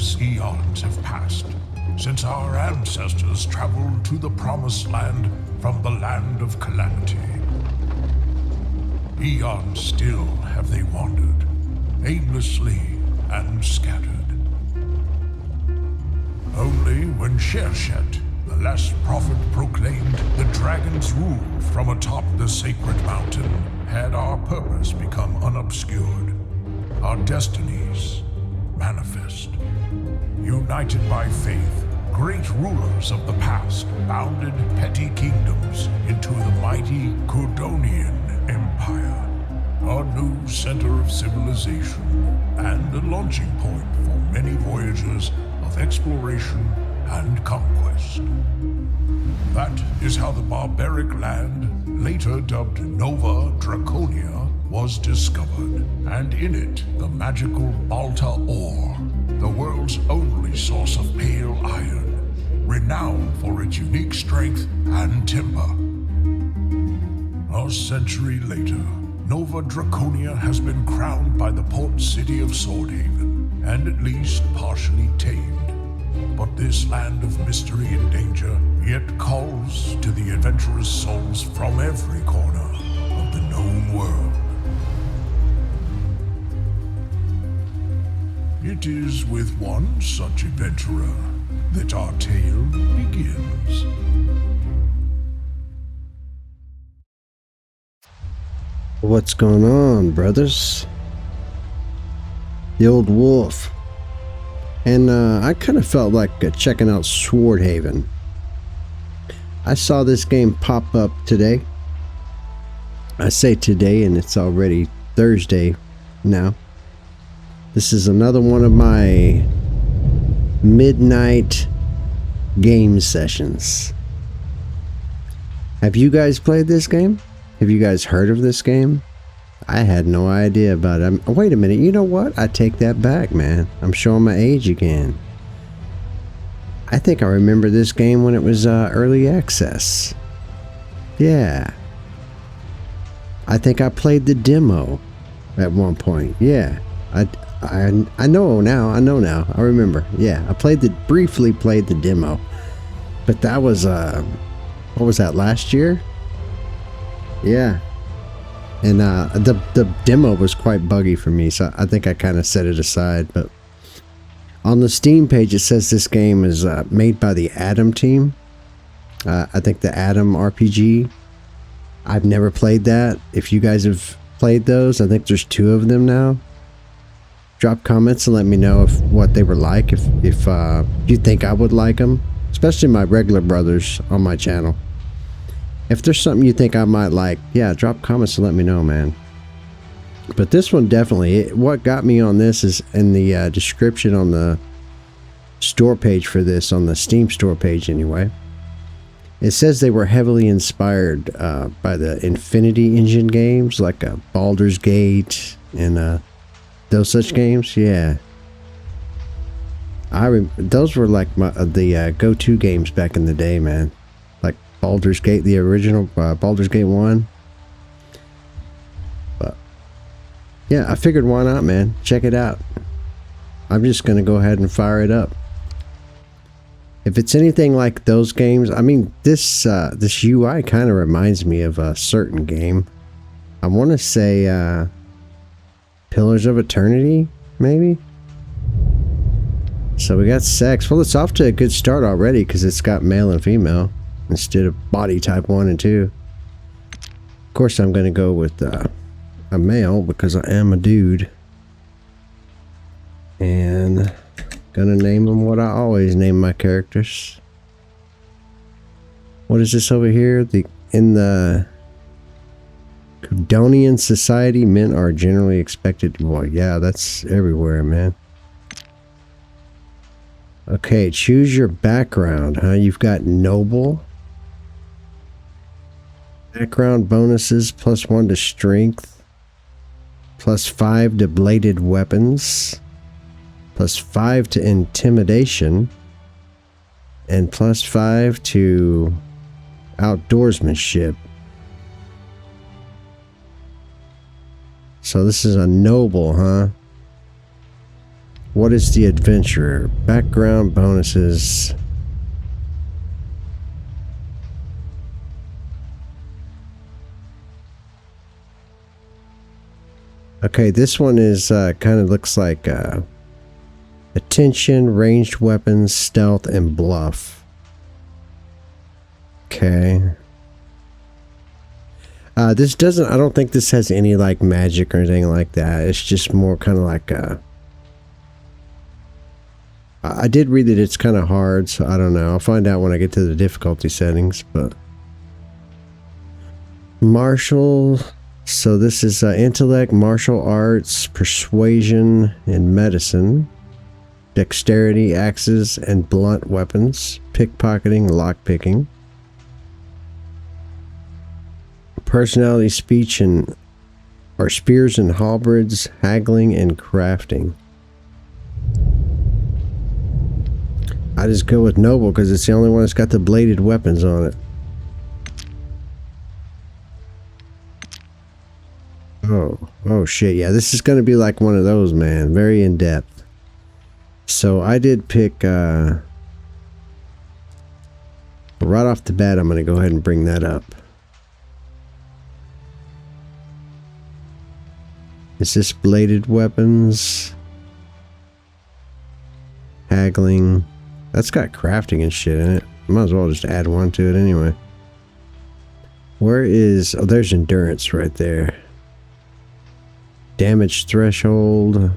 Countless eons have passed since our ancestors traveled to the Promised Land from the Land of Calamity. Eons still have they wandered, aimlessly and scattered. Only when Shershet, the last prophet, proclaimed the dragon's rule from atop the sacred mountain, had our purpose become unobscured, our destinies manifest. United by faith, great rulers of the past bounded petty kingdoms into the mighty Kordonian Empire, a new center of civilization and a launching point for many voyages of exploration and conquest. That is how the barbaric land, later dubbed Nova Drakonia, was discovered, and in it the magical Balta ore, the world's only source of pale iron, renowned for its unique strength and temper. A century later, Nova Drakonia has been crowned by the port city of Swordhaven, and at least partially tamed. But this land of mystery and danger yet calls to the adventurous souls from every corner of the known world. It is with one such adventurer that our tale begins. What's going on, brothers? The old wolf. And I kind of felt like checking out Swordhaven. I saw this game pop up today. I say today, and it's already Thursday now. This is another one of my midnight game sessions. Have you guys played this game? Have you guys heard of this game? I had no idea about it. Wait a minute, you know what? I take that back, man. I'm showing my age again. I think I remember this game when it was early access. Yeah. I think I played the demo at one point. Yeah. I know now. I remember. Yeah, I briefly played the demo. But that was what was that, last year? Yeah. And the demo was quite buggy for me, so I think I kind of set it aside. But on the Steam page, it says this game is made by the Adam team. I think the Adam RPG. I've never played that. If you guys have played those, I think there's 2 of them now. Drop comments and let me know what they were like. If you think I would like them, especially my regular brothers on my channel. If there's something you think I might like, yeah, drop comments and let me know, man. But this one definitely, what got me on this is in the description on the store page for this, on the Steam store page anyway. It says they were heavily inspired by the Infinity Engine games, like Baldur's Gate and those such games. Yeah. Those were like the go-to games back in the day, man. Baldur's Gate, the original Baldur's Gate 1. But yeah, I figured why not, man. Check it out. I'm just gonna go ahead and fire it up. If it's anything like those games, I mean, this UI kind of reminds me of a certain game. I want to say Pillars of Eternity, maybe. So we got sex. Well, it's off to a good start already because it's got male and female instead of body type 1 and 2. Of course, I'm going to go with a male because I am a dude. And going to name them what I always name my characters. What is this over here? In the Kordonian society, men are generally expected to... Well, yeah, that's everywhere, man. Okay, choose your background, huh? You've got noble. Background bonuses, +1 to strength, +5 to bladed weapons, +5 to intimidation, and +5 to outdoorsmanship. So this is a noble, huh? What is the adventurer? Background bonuses. Okay, this one is kind of looks like attention, ranged weapons, stealth, and bluff. Okay. This doesn't, I don't think this has any like magic or anything like that. It's just more kind of like I did read that it's kind of hard, so I don't know. I'll find out when I get to the difficulty settings, but martial. So this is intellect, martial arts, persuasion, and medicine. Dexterity, axes, and blunt weapons. Pickpocketing, lockpicking. Personality, speech, and or spears and halberds, haggling, and crafting. I just go with noble because it's the only one that's got the bladed weapons on it. Oh shit, yeah, this is going to be like one of those, man. Very in-depth. So I did pick, right off the bat, I'm going to go ahead and bring that up. Is this bladed weapons? Haggling. That's got crafting and shit in it. Might as well just add one to it anyway. Where is... oh, there's endurance right there. Damage threshold.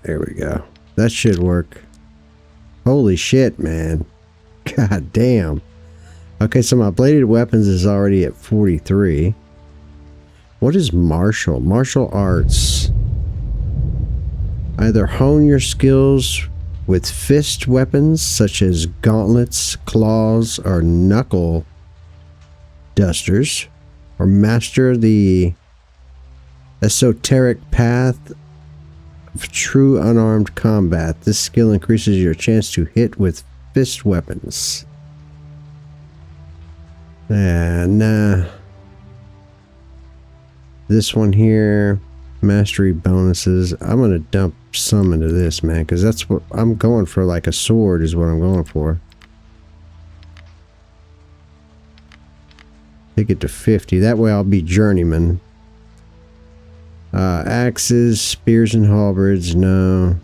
There we go. That should work. Holy shit, man. God damn. Okay, so my bladed weapons is already at 43. What is martial? Martial arts. Either hone your skills with fist weapons such as gauntlets, claws, or knuckle dusters, or master the esoteric path of true unarmed combat. This skill increases your chance to hit with fist weapons. Nah. This one here, mastery bonuses. I'm gonna dump some into this, man, because that's what I'm going for. Like a sword is what I'm going for. Take it to 50. That way I'll be journeyman. Axes, spears, and halberds. No.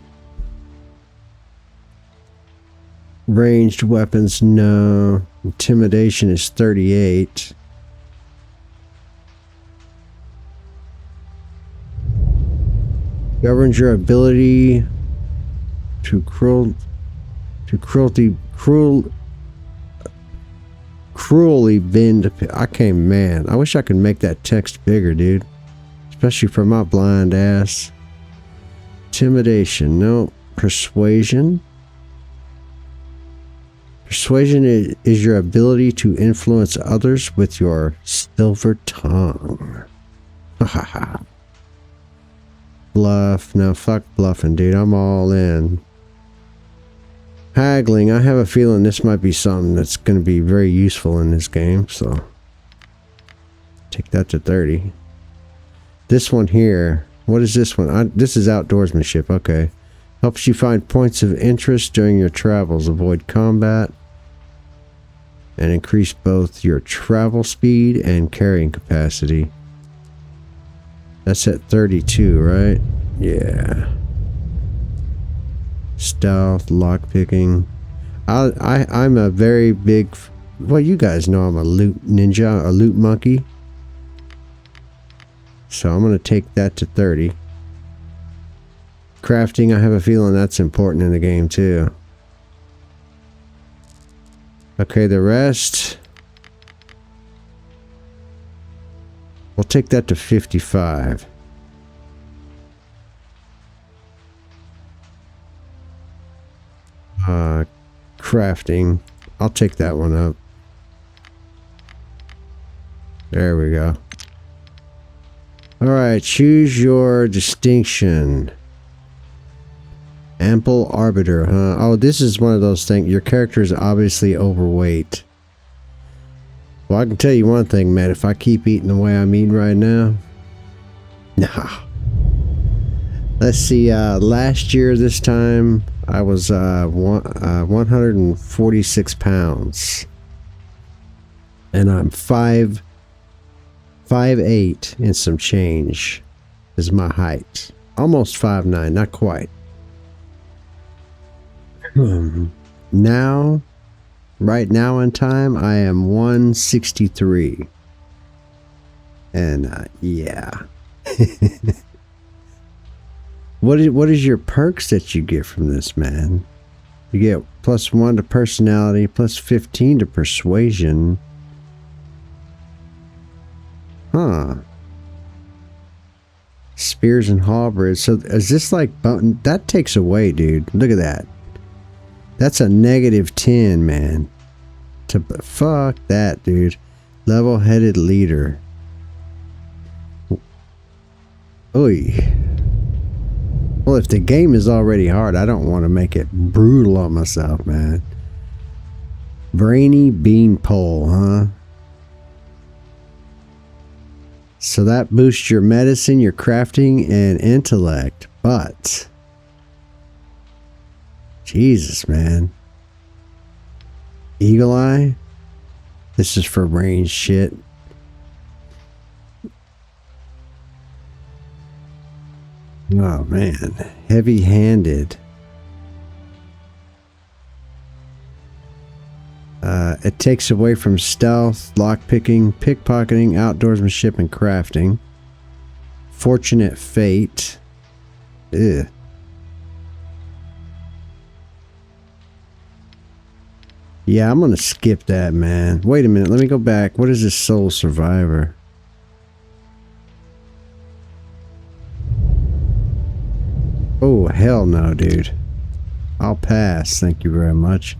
Ranged weapons. No. Intimidation is 38. Governs your ability to cruelly bend. Man, I wish I could make that text bigger, dude. Especially for my blind ass. Intimidation, no. Persuasion. Persuasion is your ability to influence others with your silver tongue. Ha ha ha. Bluff. No, fuck bluffing, dude. I'm all in. Haggling. I have a feeling this might be something that's going to be very useful in this game, so take that to 30. This one here. What is this one? This is outdoorsmanship. Okay. Helps you find points of interest during your travels. Avoid combat. And increase both your travel speed and carrying capacity. That's at 32, right? Yeah. Stealth, lockpicking. I'm a very big... well, you guys know I'm a loot ninja, a loot monkey. So I'm going to take that to 30. Crafting, I have a feeling that's important in the game too. Okay, the rest... we'll take that to 55. Crafting. I'll take that one up. There we go. Alright, choose your distinction. Ample arbiter, huh? Oh, this is one of those things. Your character is obviously overweight. Well, I can tell you one thing, man. If I keep eating the way I'm eating right now, nah, Let's see, last year this time I was 146 pounds. And I'm 5'8" and some change is my height. Almost 5'9", not quite. Now, right now in time, I am 163. And yeah. What is your perks that you get from this, man? You get +1 to personality, +15 to persuasion. Huh. Spears and halberds. So is this like that takes away, dude? Look at that. That's a -10, man. Fuck that, dude. Level-headed leader. Oy. Well, if the game is already hard, I don't want to make it brutal on myself, man. Brainy beanpole, huh? So that boosts your medicine, your crafting, and intellect. But Jesus, man. Eagle Eye? This is for range shit. Oh, man. Heavy-handed. It takes away from stealth, lockpicking, pickpocketing, outdoorsmanship, and crafting. Fortunate fate. Ugh. Yeah, I'm gonna skip that, man. Wait a minute, let me go back. What is this soul survivor? Oh, hell no, dude. I'll pass, thank you very much.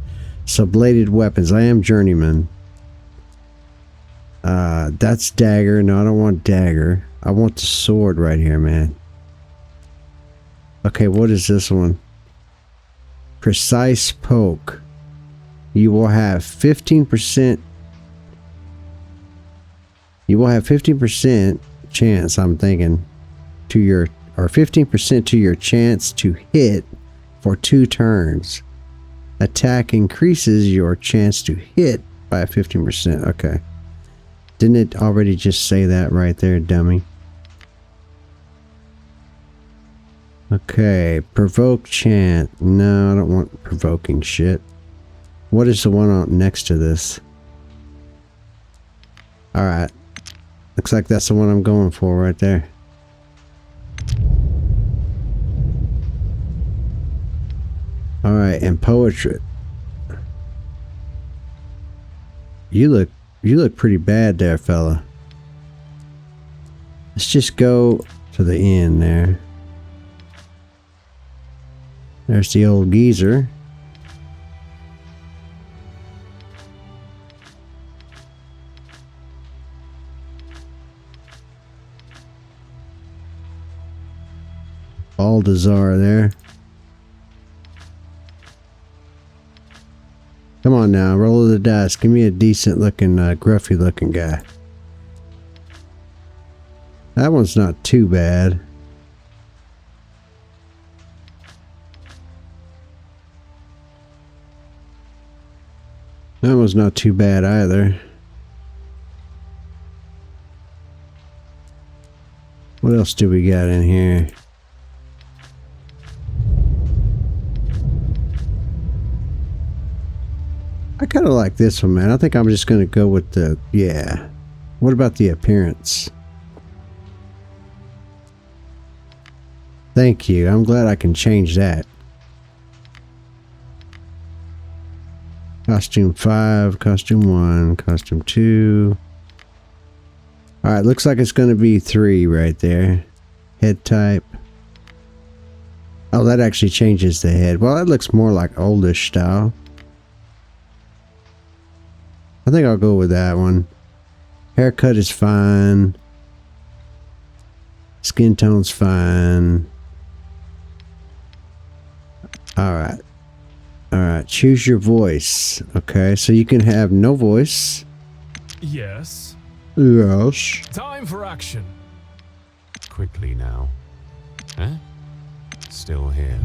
So, bladed weapons. I am journeyman. That's dagger. No, I don't want dagger. I want the sword right here, man. Okay, what is this one? Precise poke. You will have 15%. You will have 15% chance, I'm thinking, to your, or 15% to your chance to hit for 2 turns. Attack increases your chance to hit by 15%. Okay. Didn't it already just say that right there, dummy? Okay. Provoke chant. No, I don't want provoking shit. What is the one on next to this? Alright. Looks like that's the one I'm going for right there. Alright, and poetry. You look pretty bad there, fella. Let's just go to the end there. There's the old geezer. Baldassar there. Come on now, roll of the dice. Give me a decent looking, gruffy looking guy. That one's not too bad. That one's not too bad either. What else do we got in here? I kind of like this one, man. I think I'm just going to go with the, yeah. What about the appearance? Thank you. I'm glad I can change that. Costume 5, costume 1, costume 2. Alright, looks like it's going to be 3 right there. Head type. Oh, that actually changes the head. Well, that looks more like oldish style. I think I'll go with that one. Haircut is fine. Skin tone's fine. Alright. Alright, choose your voice. Okay, so you can have no voice. Yes. Yes. Time for action. Quickly now. Huh? still here.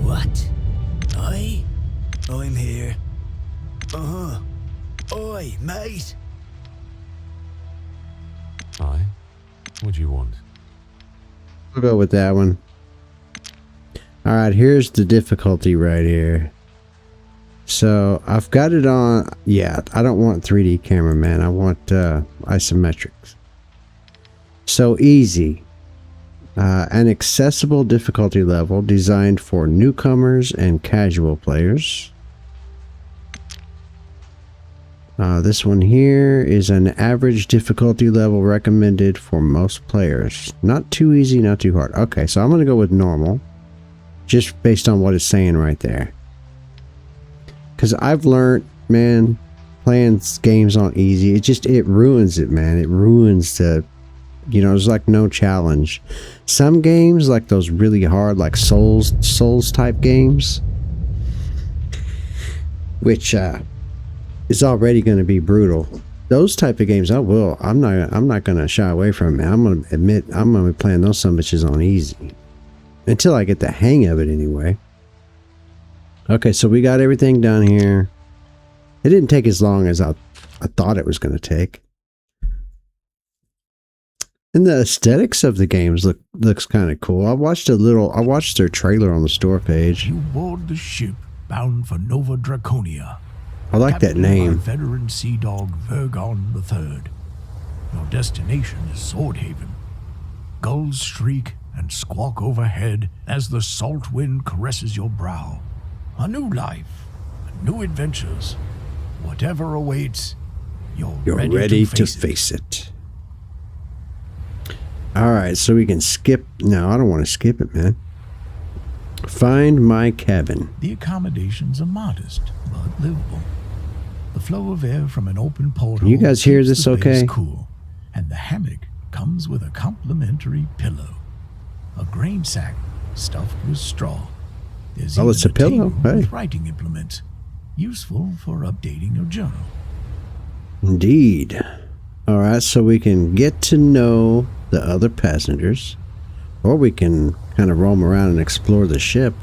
What? I'm here. Oi, mate. Aye? What do you want? We'll go with that one. Alright, here's the difficulty right here. So, I've got it on... Yeah, I don't want 3D camera, man. I want isometrics. So, easy. An accessible difficulty level designed for newcomers and casual players. This one here is an average difficulty level recommended for most players. Not too easy, not too hard. Okay, so I'm going to go with normal. Just based on what it's saying right there. Because I've learned, man, playing games on easy, it ruins it, man. It ruins the, you know, there's like no challenge. Some games, like those really hard, like Souls type games, which is already going to be brutal. Those type of games, I'm not going to shy away from it. I'm going to admit, I'm going to be playing those some bitches on easy. Until I get the hang of it anyway. Okay, so we got everything done here. It didn't take as long as I thought it was going to take. And the aesthetics of the games looks kind of cool. I watched their trailer on the store page. You board the ship bound for Nova Drakonia. I like that name. Veteran sea dog Vergon III. Your destination is Swordhaven. Gulls shriek and squawk overhead as the salt wind caresses your brow. A new life, new adventures. Whatever awaits, you're ready to face it. Alright, so we can skip. No, I don't want to skip it, man. Find my cabin. The accommodations are modest, but livable. The flow of air from an open porthole. You guys hear this keeps the base okay? Cool, and the hammock comes with a complimentary pillow. A grain sack stuffed with straw. There's it's a pillow. table Hey. with writing implements, useful for updating your journal. Indeed. Alright, so we can get to know the other passengers, or we can kind of roam around and explore the ship.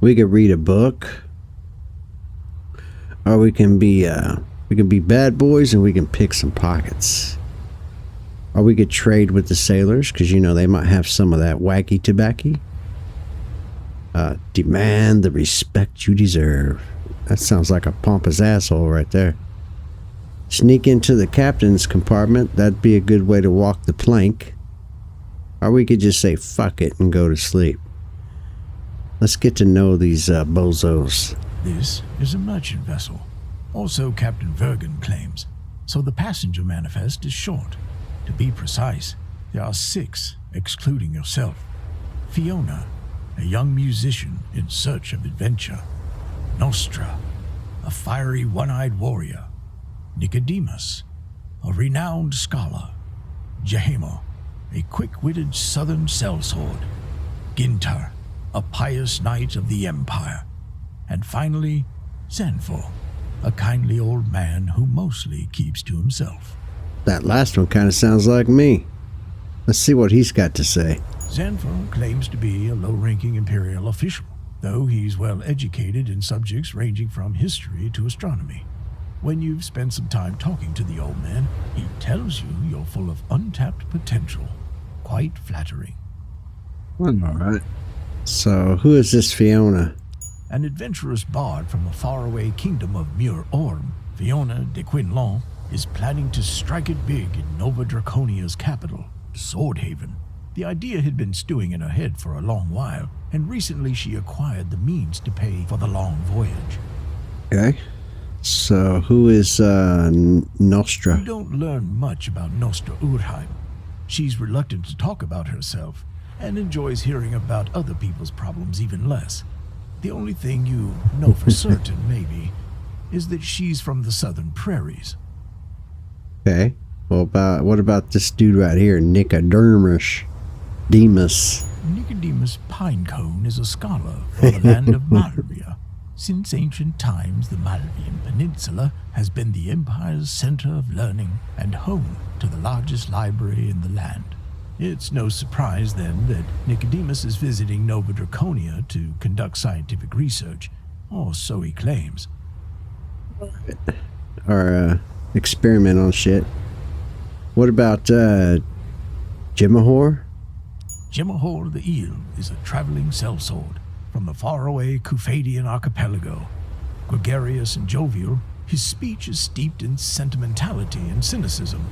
We could read a book, or we can be bad boys and we can pick some pockets. Or we could trade with the sailors, because you know they might have some of that wacky tobacco. Demand the respect you deserve. That sounds like a pompous asshole right there. Sneak into the captain's compartment. That'd be a good way to walk the plank. Or we could just say fuck it and go to sleep. Let's get to know these bozos. This is a merchant vessel. Also Captain Vergon claims. So the passenger manifest is short. To be precise, there are 6, excluding yourself. Fiona, a young musician in search of adventure. Nostra, a fiery one-eyed warrior. Nicodemus, a renowned scholar. Jehemo, a quick-witted southern sellsword. Gintar, a pious knight of the Empire. And finally, Zanfor, a kindly old man who mostly keeps to himself. That last one kind of sounds like me. Let's see what he's got to say. Zanfor claims to be a low-ranking Imperial official, though he's well educated in subjects ranging from history to astronomy. When you've spent some time talking to the old man, he tells you you're full of untapped potential. Quite flattering. Alright. So, who is this Fiona? An adventurous bard from the faraway kingdom of Muir-Orm, Fiona de Quinlan, is planning to strike it big in Nova Drakonia's capital, Swordhaven. The idea had been stewing in her head for a long while, and recently she acquired the means to pay for the long voyage. Okay. So, who is Nostra? You don't learn much about Nostra Urheim. She's reluctant to talk about herself, and enjoys hearing about other people's problems even less. The only thing you know for certain, maybe, is that she's from the southern prairies. Okay. Well, what about this dude right here, Nicodemus? Demas. Nicodemus Pinecone is a scholar from the land of Malvia. Since ancient times, the Malvian Peninsula has been the Empire's center of learning and home to the largest library in the land. It's no surprise, then, that Nicodemus is visiting Nova Drakonia to conduct scientific research, or so he claims. Or experiment on shit. What about Jimahor? Jimahor the Eel is a traveling sellsword from the faraway Kufadian archipelago. Gregarious and jovial, his speech is steeped in sentimentality and cynicism.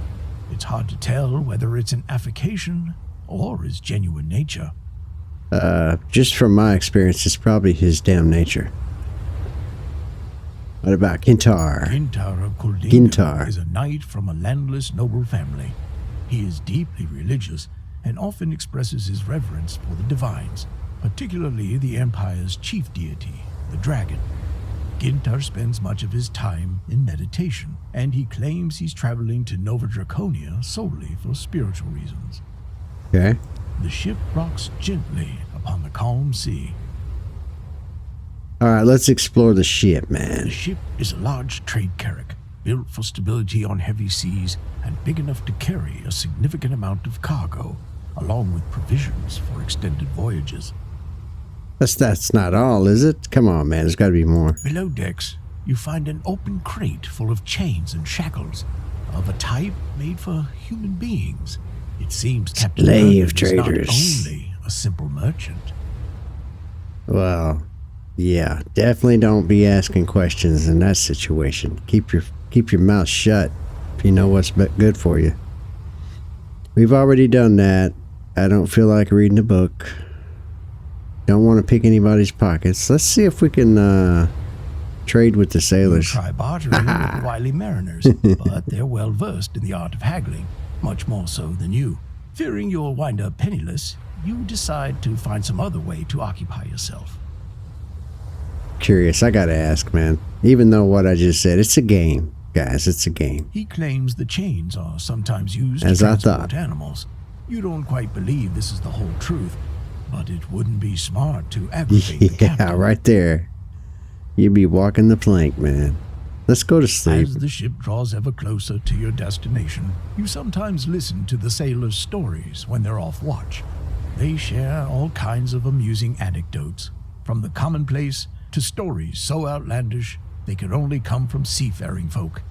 It's hard to tell whether it's an affectation or his genuine nature. Just from my experience, it's probably his damn nature. What about Kintar? Kintar of Kuldinga Kintar. is a knight from a landless noble family. He is deeply religious and often expresses his reverence for the divines, particularly the Empire's chief deity, the dragon. Gintar spends much of his time in meditation, and he claims he's traveling to Nova Drakonia solely for spiritual reasons. Okay. The ship rocks gently upon the calm sea. Alright, let's explore the ship, man. The ship is a large trade carrack, built for stability on heavy seas and big enough to carry a significant amount of cargo, along with provisions for extended voyages. That's not all, is it? Come on, man, there's gotta be more. Below decks, you find an open crate full of chains and shackles, of a type made for human beings. It seems Captain Slave Bergen is traders. not only a simple merchant. Well, yeah, definitely don't be asking questions in that situation. Keep your mouth shut if you know what's good for you. We've already done that. I don't feel like reading a book. Don't want to pick anybody's pockets. Let's see if we can trade with the sailors. Try bartering with the wily mariners, but they're well versed in the art of haggling, much more so than you. Fearing you'll wind up penniless, you decide to find some other way to occupy yourself. Curious, I gotta ask, man. Even though what I just said, it's a game, guys. It's a game. He claims the chains are sometimes used As to I transport thought. animals. You don't quite believe this is the whole truth, but it wouldn't be smart to aggravate the Yeah, captain. right there. You'd be walking the plank, man. Let's go to sleep. As the ship draws ever closer to your destination, you sometimes listen to the sailors' stories when they're off watch. They share all kinds of amusing anecdotes, from the commonplace to stories so outlandish they could only come from seafaring folk.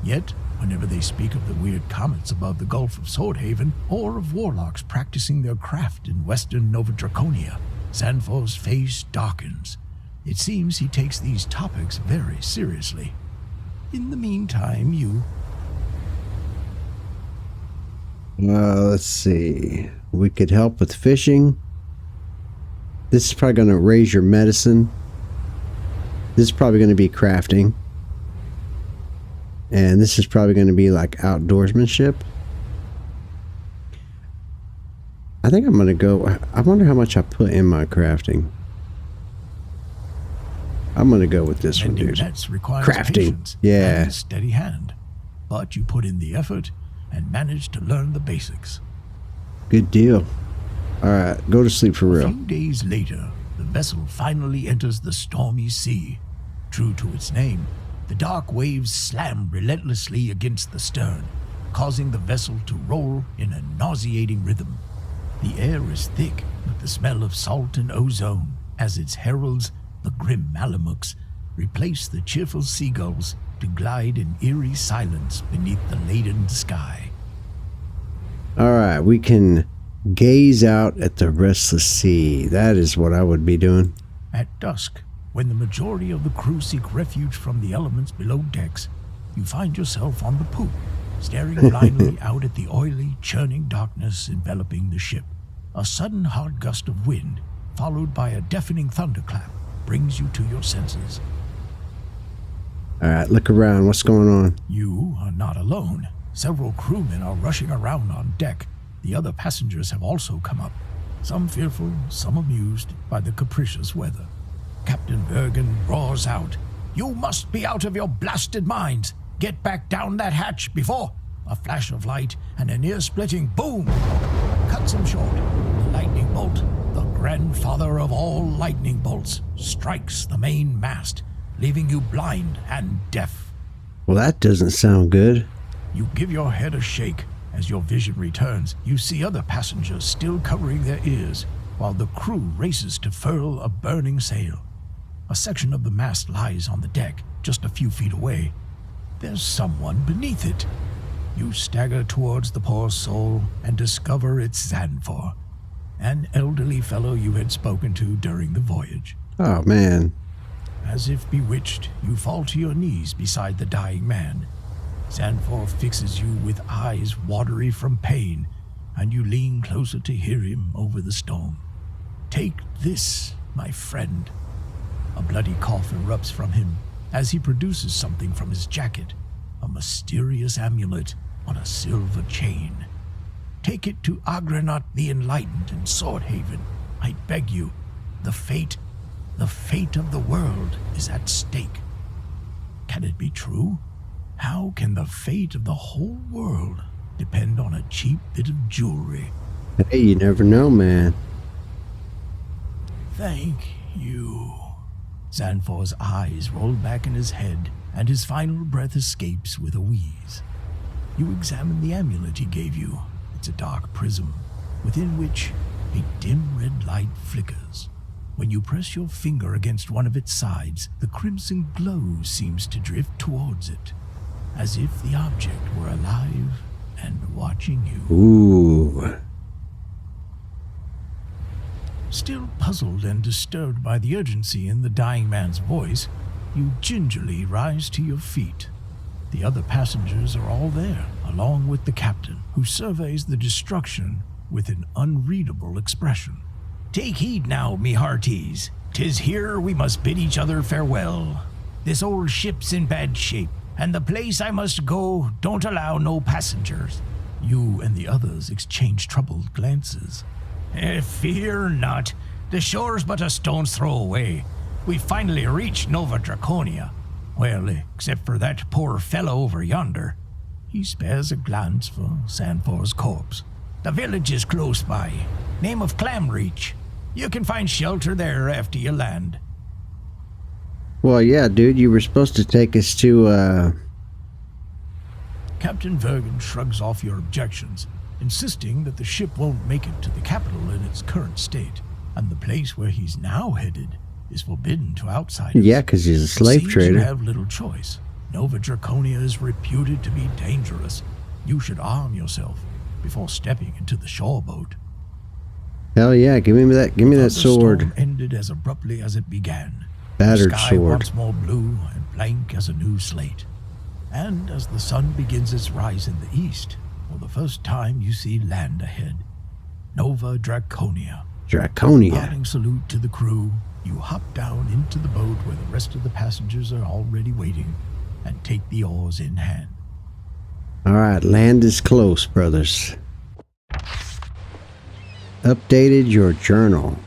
Yet, whenever they speak of the weird comets above the Gulf of Swordhaven, or of warlocks practicing their craft in western Nova Drakonia, Sanfor's face darkens. It seems he takes these topics very seriously. In the meantime, you... Let's see. We could help with fishing. This is probably going to raise your medicine. This is probably going to be crafting. And this is probably going to be like outdoorsmanship. I think I'm going to go... I wonder how much I put in my crafting. I'm going to go with this one, Mending dude. nets requires Crafting. patience Yeah. and a steady hand. But you put in the effort and manage to learn the basics. Good deal. Alright, go to sleep for A real. few days later, the vessel finally enters the stormy sea. True to its name, the dark waves slam relentlessly against the stern, causing the vessel to roll in a nauseating rhythm. The air is thick with the smell of salt and ozone as its heralds, the grim Malamuks, replace the cheerful seagulls to glide in eerie silence beneath the laden sky. Alright, we can gaze out at the restless sea. That is what I would be doing. At dusk, when the majority of the crew seek refuge from the elements below decks, you find yourself on the poop, staring blindly out at the oily, churning darkness enveloping the ship. A sudden hard gust of wind, followed by a deafening thunderclap, brings you to your senses. Alright, look around. What's going on? You are not alone. Several crewmen are rushing around on deck. The other passengers have also come up, some fearful, some amused by the capricious weather. Captain Bergen roars out, "You must be out of your blasted minds! Get back down that hatch before..." A flash of light and an ear-splitting boom cuts him short. The lightning bolt, the grandfather of all lightning bolts, strikes the main mast, leaving you blind and deaf. Well, that doesn't sound good. You give your head a shake, As your vision returns, you see other passengers still covering their ears, while the crew races to furl a burning sail. A section of the mast lies on the deck, just a few feet away. There's someone beneath it. You stagger towards the poor soul and discover it's Xanfor, an elderly fellow you had spoken to during the voyage. Oh, man. As if bewitched, you fall to your knees beside the dying man. Xanfor fixes you with eyes watery from pain, and you lean closer to hear him over the stone. Take this, my friend. A bloody cough erupts from him as he produces something from his jacket, a mysterious amulet on a silver chain. Take it to Agranat the Enlightened in Swordhaven. I beg you, the fate of the world is at stake. Can it be true? How can the fate of the whole world depend on a cheap bit of jewelry? Hey, you never know, man. Thank you. Xanfor's eyes roll back in his head, and his final breath escapes with a wheeze. You examine the amulet he gave you. It's a dark prism, within which a dim red light flickers. When you press your finger against one of its sides, the crimson glow seems to drift towards it, as if the object were alive and watching you. Ooh. Still puzzled and disturbed by the urgency in the dying man's voice, you gingerly rise to your feet. The other passengers are all there, along with the captain, who surveys the destruction with an unreadable expression. Take heed now, me hearties. 'Tis here we must bid each other farewell. This old ship's in bad shape, and the place I must go don't allow no passengers. You and the others exchange troubled glances. Fear not. The shore's but a stone's throw away. We finally reached Nova Drakonia. Well, except for that poor fellow over yonder. He spares a glance for Xanfor's corpse. The village is close by. Name of Clamreach. You can find shelter there after you land. Well, yeah, dude, you were supposed to take us to, Captain Vergen shrugs off your objections, insisting that the ship won't make it to the capital in its current state, and the place where he's now headed is forbidden to outsiders. Yeah, because he's a slave Seems trader. You have little choice. Nova Drakonia is reputed to be dangerous. You should arm yourself before stepping into the shore boat. Hell yeah, give me that The sword. storm ended as abruptly as it began. Battered the sky sword. once more blue and blank as a new slate. And as the sun begins its rise in the east, for the first time you see land ahead. Nova Drakonia. Draconia. Parting salute to the crew, you hop down into the boat where the rest of the passengers are already waiting, and take the oars in hand. Alright, land is close, brothers. Updated your journal.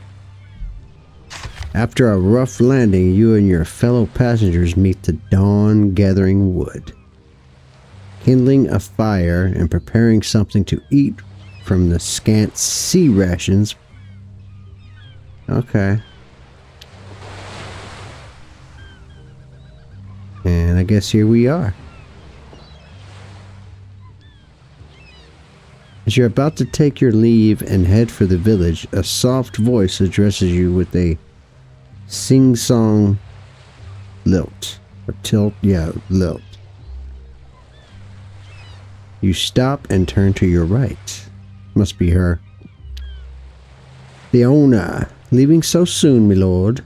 After a rough landing, you and your fellow passengers meet the dawn gathering wood. Kindling a fire and preparing something to eat from the scant sea rations. Okay. And I guess here we are. As you're about to take your leave and head for the village, a soft voice addresses you with a sing-song lilt. Or tilt, yeah, lilt. You stop and turn to your right. Must be her. Fiona, leaving so soon, my lord?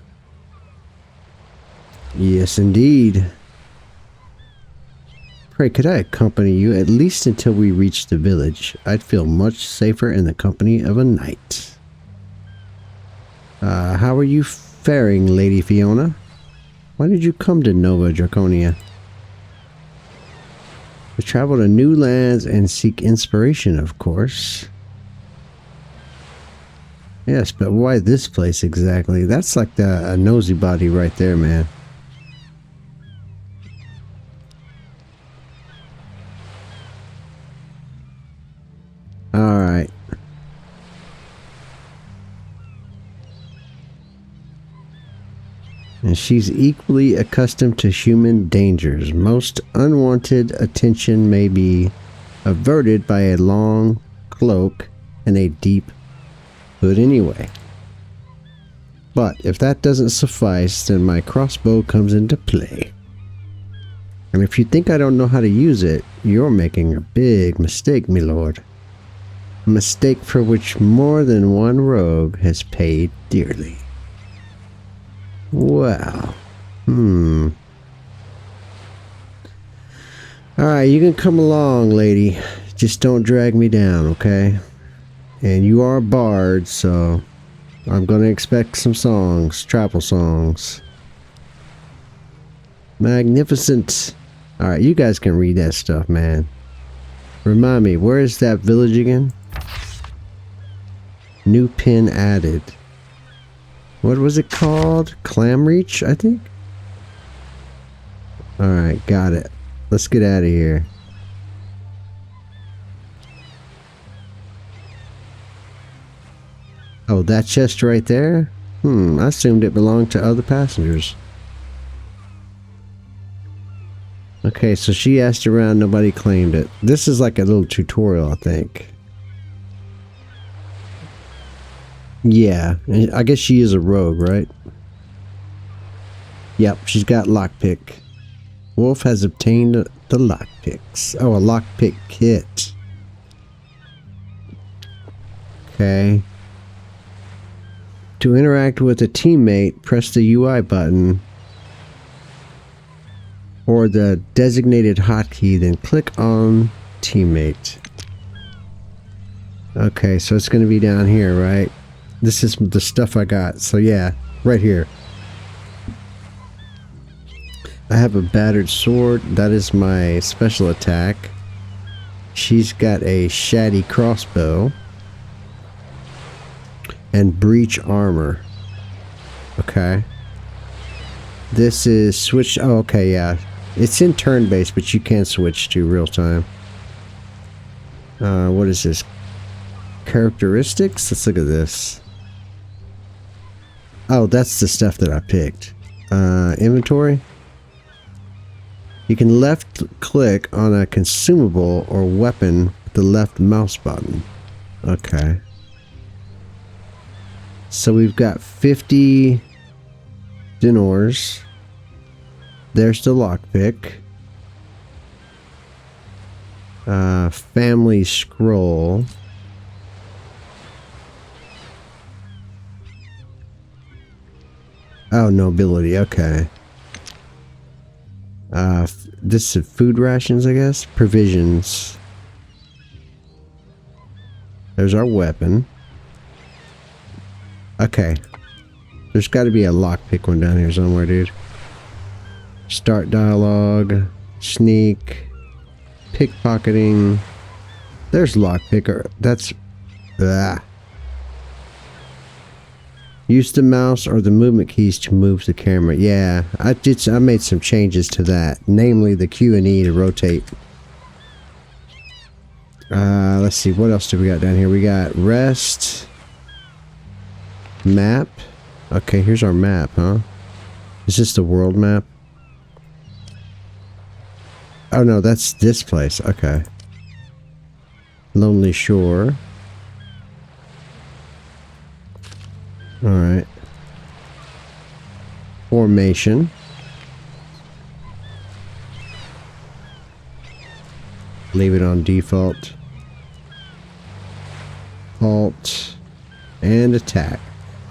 Yes, indeed. Pray, could I accompany you at least until we reach the village? I'd feel much safer in the company of a knight. How are you faring, Lady Fiona? Why did you come to Nova Drakonia? To travel to new lands and seek inspiration, of course. Yes, but why this place exactly? That's like a nosy body right there, man. Alright. And she's equally accustomed to human dangers. Most unwanted attention may be averted by a long cloak and a deep hood anyway. But if that doesn't suffice, then my crossbow comes into play. And if you think I don't know how to use it, you're making a big mistake, my lord. A mistake for which more than one rogue has paid dearly. Wow. Alright, you can come along, lady. Just don't drag me down, okay? And you are a bard, so I'm gonna expect some songs, travel songs. Magnificent. Alright, you guys can read that stuff, man. Remind me, where is that village again? New pin added. What was it called? Clamreach, I think? Alright, got it. Let's get out of here. Oh, that chest right there? I assumed it belonged to other passengers. Okay, so she asked around, nobody claimed it. This is like a little tutorial, I think. Yeah, I guess she is a rogue, right? Yep, she's got lockpick. Wolf has obtained the lockpicks. Oh, a lockpick kit. Okay. To interact with a teammate, press the UI button or the designated hotkey, then click on teammate. Okay, so it's going to be down here, right? This is the stuff I got. So yeah, right here. I have a battered sword. That is my special attack. She's got a shatty crossbow. And breach armor. Okay. This is switch. Oh, okay, yeah. It's in turn-based, but you can switch to real-time. What is this? Characteristics? Let's look at this. Oh, that's the stuff that I picked. Inventory. You can left-click on a consumable or weapon with the left mouse button. Okay. So we've got 50 dinors. There's the lockpick. Family scroll. Oh, nobility. Okay. This is food rations, I guess. Provisions. There's our weapon. Okay. There's got to be a lockpick one down here somewhere, dude. Start dialogue. Sneak. Pickpocketing. There's lockpicker. That's... Use the mouse or the movement keys to move the camera. Yeah, I made some changes to that. Namely the Q and E to rotate. Let's see. What else do we got down here? We got rest. Map. Okay, here's our map, huh? Is this the world map? Oh no, that's this place. Okay. Lonely Shore. Alright. Formation. Leave it on default. Alt. And attack.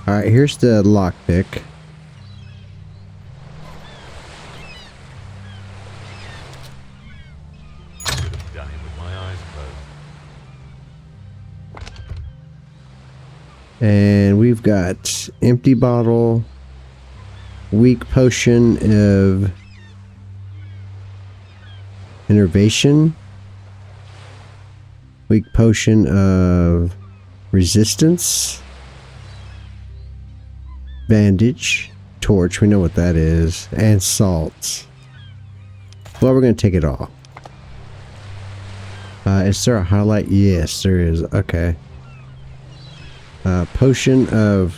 Alright, here's the lockpick. Done it with my eyes closed. And we've got empty bottle, weak potion of innervation, weak potion of resistance, bandage, torch, we know what that is, and salts. Well, we're going to take it all. Is there a highlight? Yes, there is. Okay. Potion of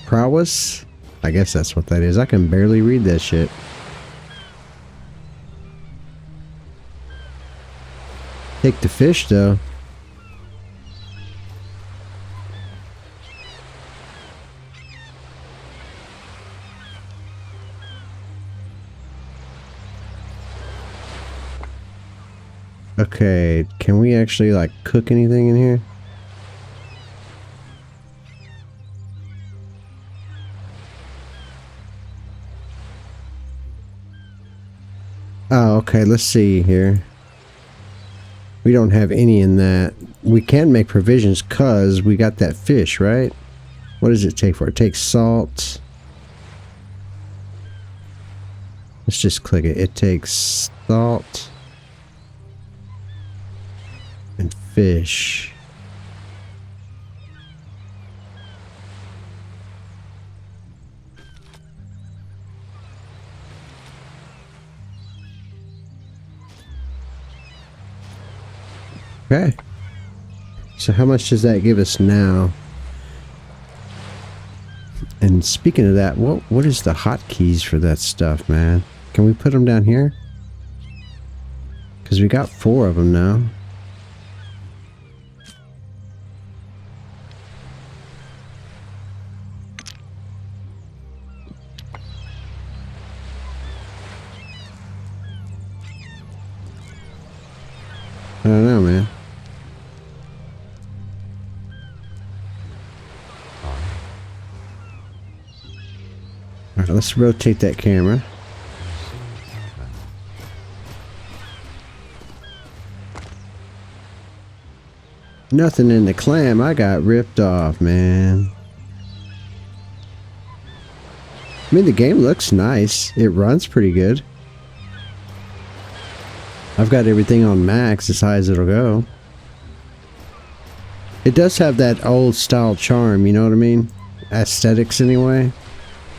prowess. I guess that's what that is. I can barely read that shit. Take the fish though. Okay, can we actually like cook anything in here? Oh, okay, let's see here. We don't have any in that. We can make provisions cause we got that fish, right? What does it take for it? It takes salt. Let's just click it. It takes salt and fish. Okay. So how much does that give us now? And speaking of that, what is the hotkeys for that stuff, man? Can we put them down here? Because we got 4 of them now. I don't know, man. Alright, let's rotate that camera. Nothing in the clam. I got ripped off, man. I mean, the game looks nice. It runs pretty good. I've got everything on max as high as it'll go. It does have that old style charm, you know what I mean? Aesthetics anyway.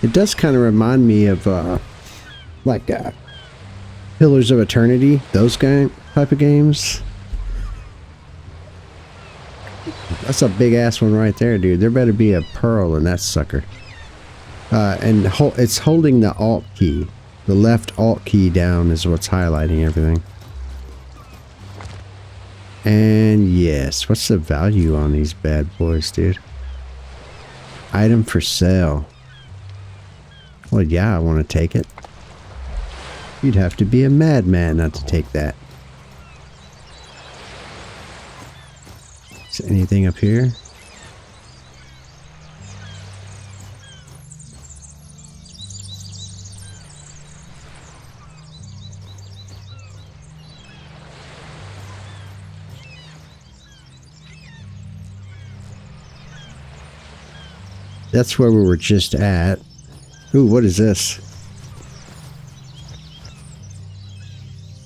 It does kind of remind me of like Pillars of Eternity, those type of games. That's a big ass one right there, dude. There better be a pearl in that sucker. And it's holding the alt key. The left alt key down is what's highlighting everything. And yes, what's the value on these bad boys, dude? Item for sale. Well, yeah, I want to take it. You'd have to be a madman not to take that. Is there anything up here? That's where we were just at. Ooh, what is this?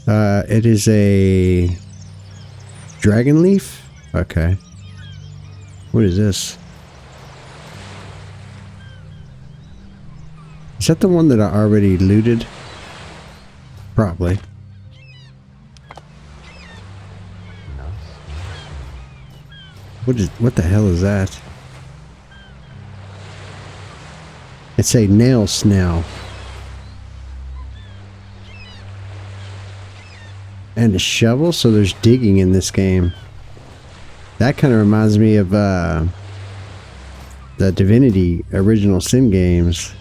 It is a dragon leaf? Okay. What is this? Is that the one that I already looted? Probably. What the hell is that? It's a nail snail. And a shovel, so there's digging in this game. That kind of reminds me of the Divinity Original Sin games.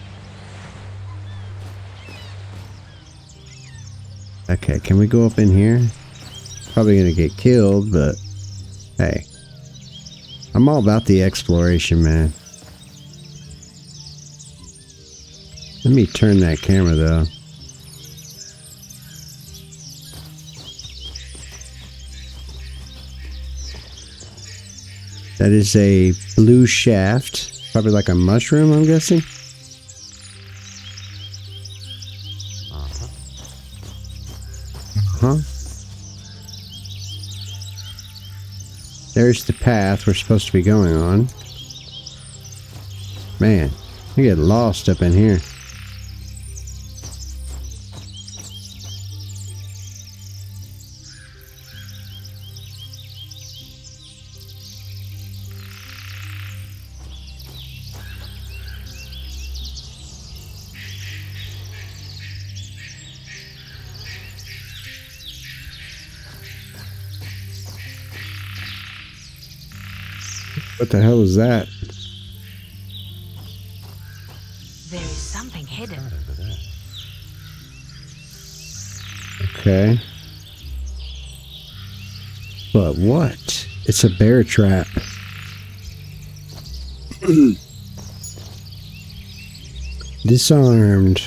Okay, can we go up in here? Probably gonna get killed, but hey. I'm all about the exploration, man. Let me turn that camera though. That is a blue shaft. Probably like a mushroom, I'm guessing. Huh? There's the path we're supposed to be going on. Man, I get lost up in here. What the hell is that? There is something hidden. Okay. But what? It's a bear trap. Disarmed.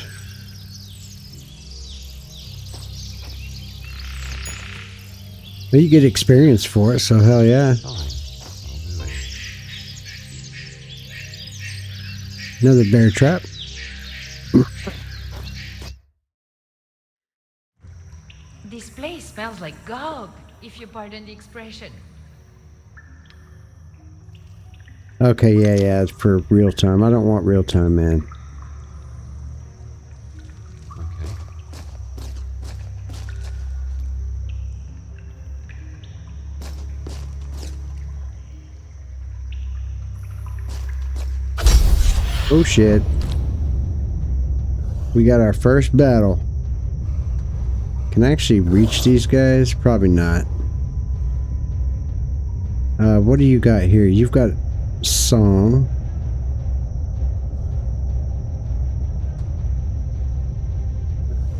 Well, you get experience for it, so hell yeah. Another bear trap. This place smells like gog, if you pardon the expression. Okay, yeah, it's for real time. I don't want real time, man. Okay. Oh shit. We got our first battle. Can I actually reach these guys? Probably not. What do you got here? You've got song.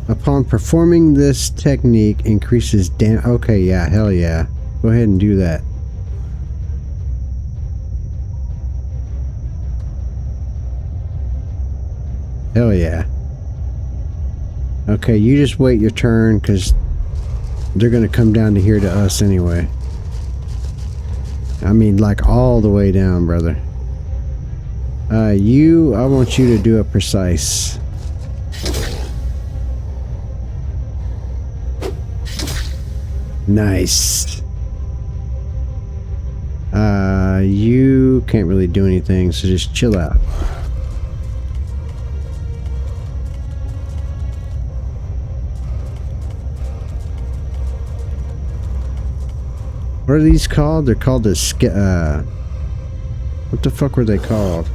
Upon performing this technique increases okay, yeah, hell yeah. Go ahead and do that. Hell yeah. Okay, you just wait your turn, because they're going to come down to here to us anyway. I mean, like all the way down, brother. I want you to do a precise. Nice. You can't really do anything, so just chill out. What are these called? They're called the what the fuck were they called?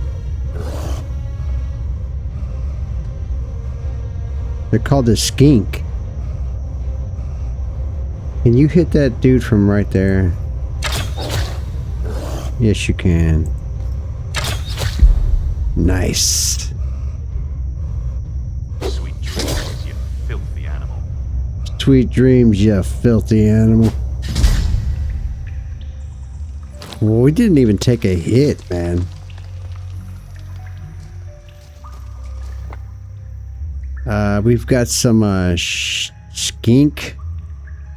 They're called the skink. Can you hit that dude from right there? Yes, you can. Nice. Sweet dreams, you filthy animal. Sweet dreams, you filthy animal. Well, we didn't even take a hit, man. We've got some skink.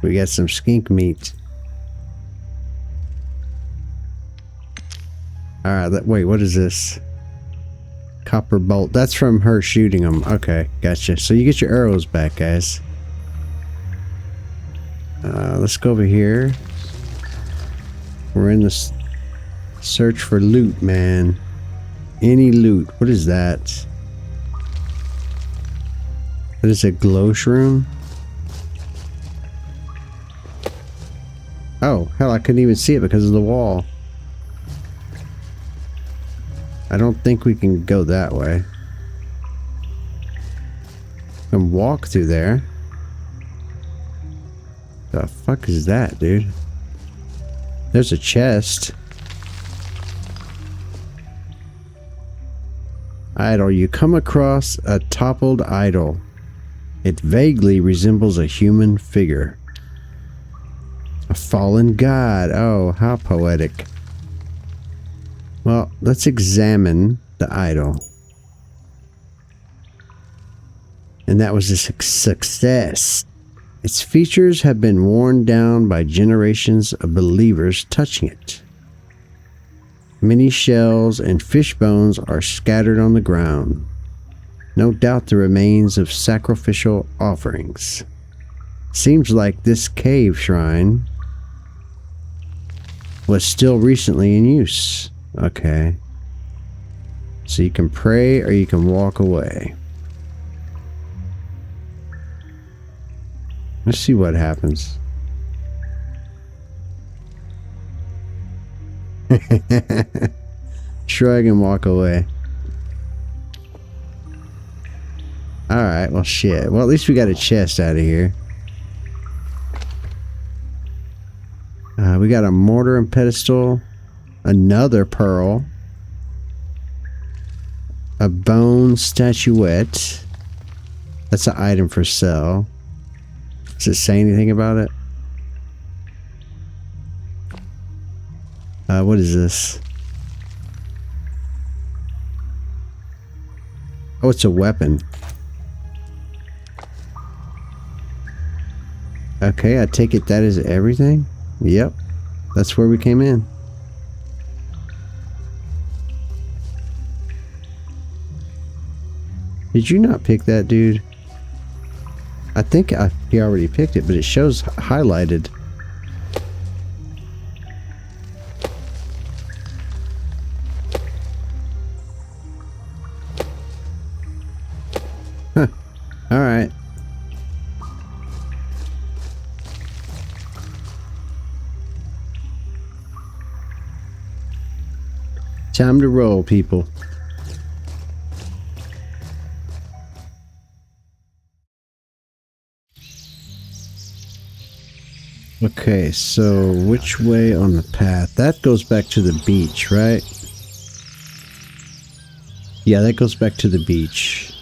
We got some skink meat. Alright, wait, what is this? Copper bolt. That's from her shooting them. Okay, gotcha. So you get your arrows back, guys. Let's go over here. We're in this search for loot, man. Any loot. What is that? That is a glow shroom? Oh, hell, I couldn't even see it because of the wall. I don't think we can go that way. We can walk through there. The fuck is that, dude? There's a chest. Idol. You come across a toppled idol. It vaguely resembles a human figure. A fallen god. Oh, how poetic. Well, let's examine the idol. And that was a success. Its features have been worn down by generations of believers touching it. Many shells and fish bones are scattered on the ground. No doubt the remains of sacrificial offerings. Seems like this cave shrine was still recently in use. Okay. So you can pray or you can walk away. Let's see what happens. Shrug and walk away. Alright, well shit. Well, at least we got a chest out of here. We got a mortar and pedestal. Another pearl. A bone statuette. That's an item for sale. Does it say anything about it? What is this? Oh, it's a weapon. Okay, I take it that is everything? Yep. That's where we came in. Did you not pick that, dude? I think he already picked it, but it shows highlighted. Huh. Alright. Time to roll, people. Okay, so which way on the path? That goes back to the beach, right? Yeah, that goes back to the beach.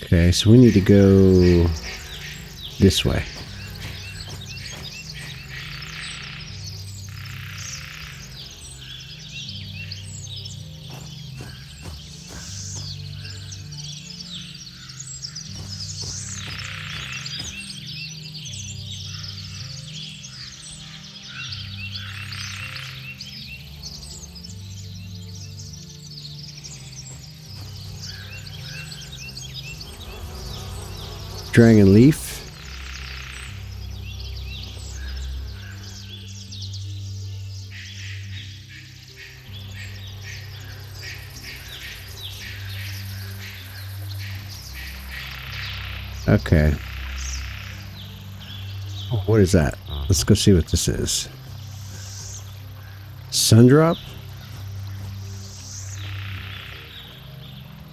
Okay, so we need to go this way. Dragon leaf. Okay. What is that? Let's go see what this is. Sundrop?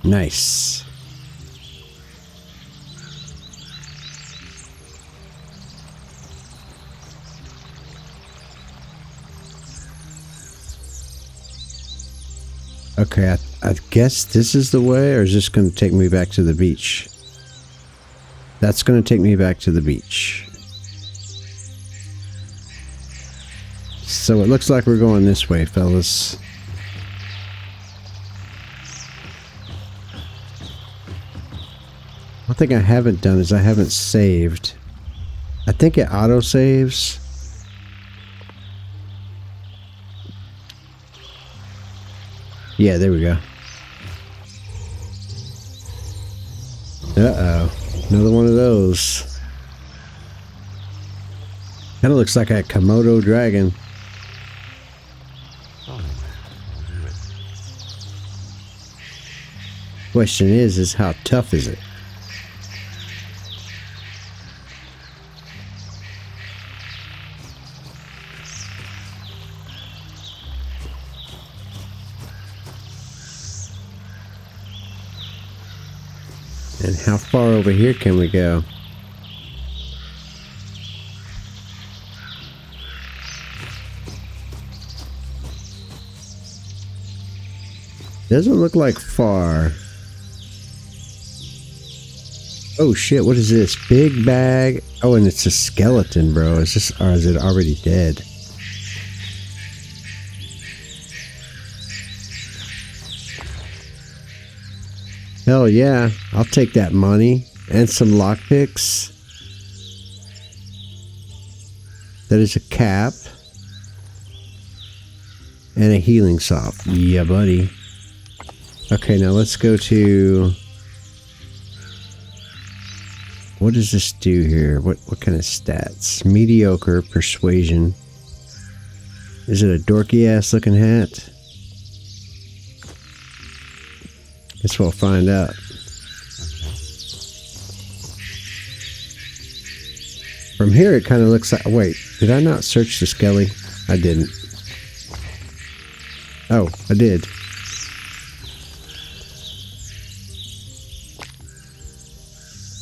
Nice. Okay, I guess this is the way, or is this going to take me back to the beach? That's going to take me back to the beach. So it looks like we're going this way, fellas. One thing I haven't done is I haven't saved. I think it auto-saves. Yeah, there we go. Uh-oh. Another one of those. Kind of looks like a Komodo dragon. Question is how tough is it? And how far over here can we go? Doesn't look like far. Oh shit, what is this? Big bag. Oh, and it's a skeleton, bro. Is this, or is it already dead? Hell yeah, I'll take that money and some lockpicks. That is a cap and a healing sop. Yeah, buddy. Okay, now let's go to... What does this do here? What kind of stats? Mediocre, persuasion. Is it a dorky ass looking hat? Guess we'll find out. From here it kind of looks like... Wait, did I not search the skelly? I didn't. Oh, I did.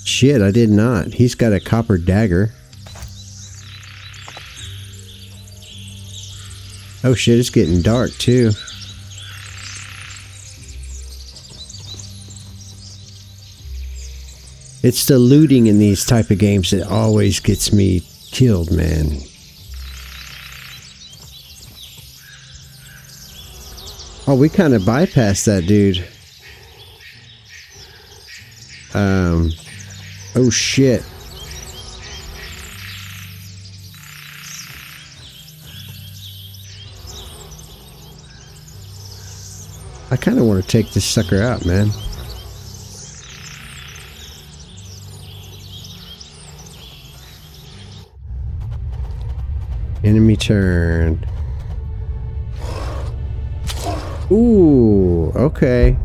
Shit, I did not. He's got a copper dagger. Oh shit, it's getting dark too. It's the looting in these type of games that always gets me killed, man. Oh, we kind of bypassed that dude. Oh shit. I kind of want to take this sucker out, man. Enemy turn. Ooh, okay.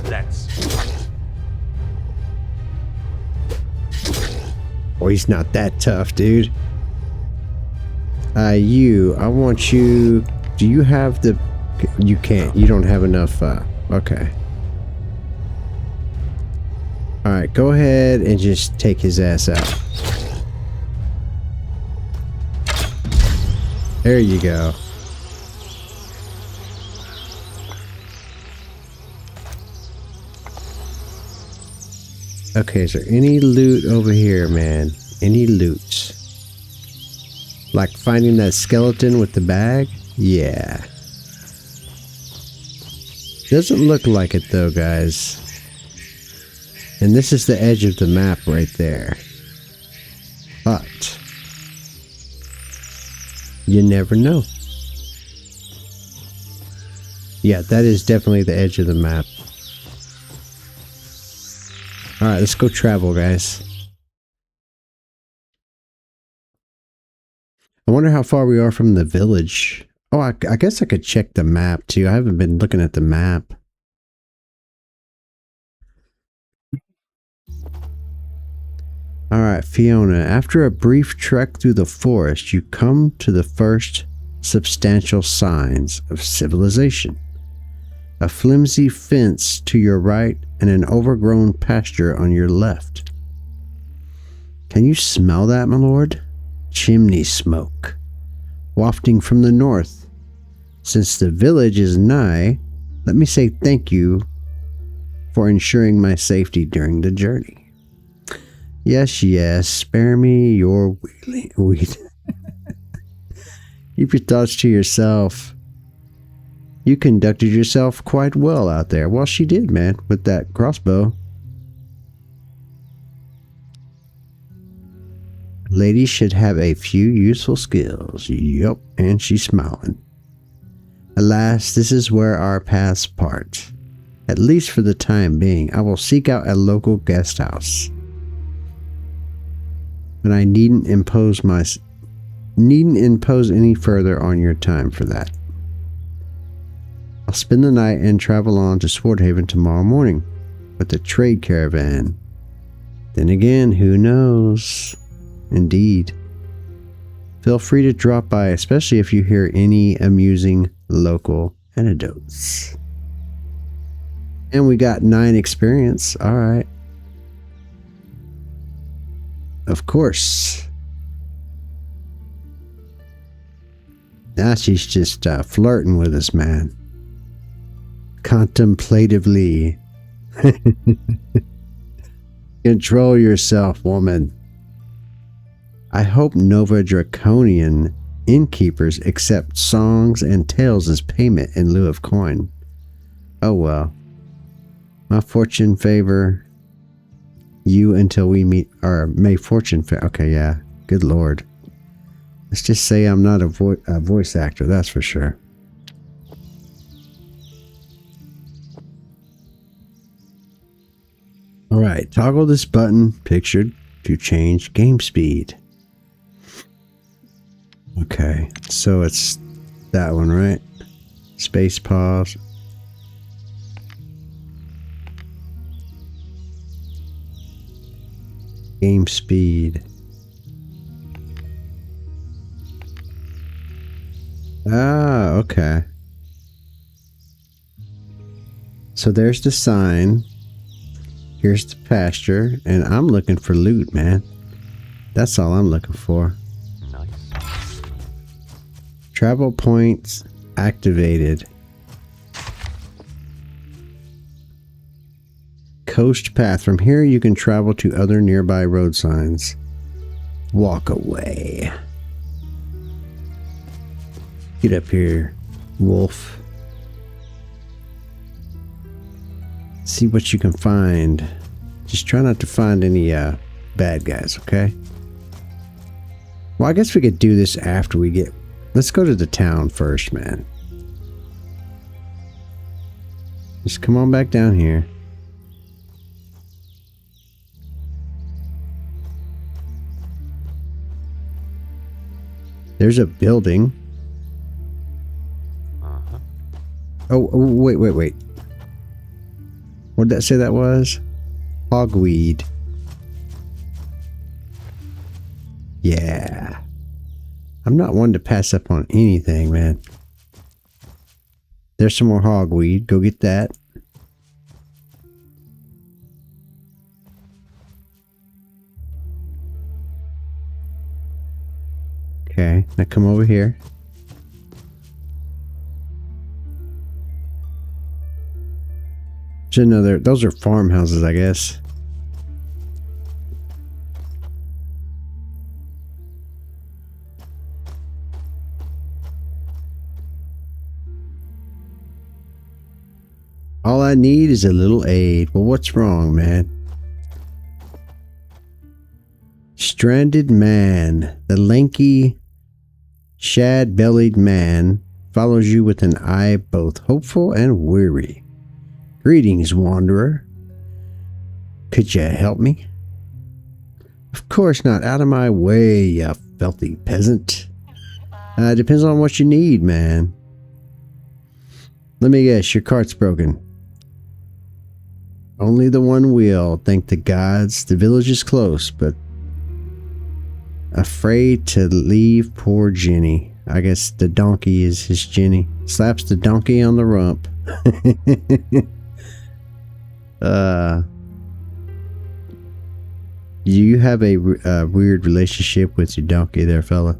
Let's. Oh, he's not that tough, dude. I want you. Do you have the? You can't. You don't have enough. Okay. All right, go ahead and just take his ass out. There you go. Okay, is there any loot over here, man? Any loot? Like finding that skeleton with the bag? Yeah. Doesn't look like it though, guys. And this is the edge of the map right there. But you never know. Yeah, that is definitely the edge of the map. Alright, let's go travel, guys. I wonder how far we are from the village. Oh, I guess I could check the map too. I haven't been looking at the map. Alright, Fiona. After a brief trek through the forest, you come to the first substantial signs of civilization. A flimsy fence to your right and an overgrown pasture on your left. Can you smell that, my lord? Chimney smoke, wafting from the north. Since the village is nigh, let me say thank you for ensuring my safety during the journey. Yes, yes, spare me your weed. Keep your thoughts to yourself. You conducted yourself quite well out there. Well, she did, man, with that crossbow. Lady should have a few useful skills. Yup, and she's smiling. Alas, this is where our paths part. At least for the time being, I will seek out a local guest house. But I needn't impose any further on your time for that. I'll spend the night and travel on to Swordhaven tomorrow morning with the trade caravan. Then again, who knows? Indeed. Feel free to drop by, especially if you hear any amusing local anecdotes. And we got 9 experience. Alright. Of course. Now she's just flirting with us, man. Contemplatively. Control yourself, woman. I hope Nova Drakonian innkeepers accept songs and tales as payment in lieu of coin. Oh well. My fortune favor you until we meet, or may fortune favor. Okay, yeah. Good lord. Let's just say I'm not a voice actor, that's for sure. Alright, toggle this button pictured to change game speed. Okay, so it's that one, right? Space pause. Game speed. Ah, okay. So there's the sign. Here's the pasture, and I'm looking for loot, man. That's all I'm looking for. Nice. Travel points activated. Coast path. From here you can travel to other nearby road signs. Walk away. Get up here, wolf. See what you can find. Just try not to find any bad guys, okay? Well, I guess we could do this after we get... Let's go to the town first, man. Just come on back down here. There's a building. Uh-huh. Oh, wait. What did that say that was? Hogweed. Yeah. I'm not one to pass up on anything, man. There's some more hogweed. Go get that. Okay, now come over here. There's another, those are farmhouses, I guess. All I need is a little aid. Well, what's wrong, man? Stranded man. The lanky, shad-bellied man follows you with an eye both hopeful and weary. Greetings, wanderer. Could you help me? Of course not. Out of my way, you filthy peasant. Depends on what you need, man. Let me guess, your cart's broken. Only the one wheel. Thank the gods. The village is close, but afraid to leave poor Jenny. I guess the donkey is his Jenny. Slaps the donkey on the rump. You have a weird relationship with your donkey there, fella.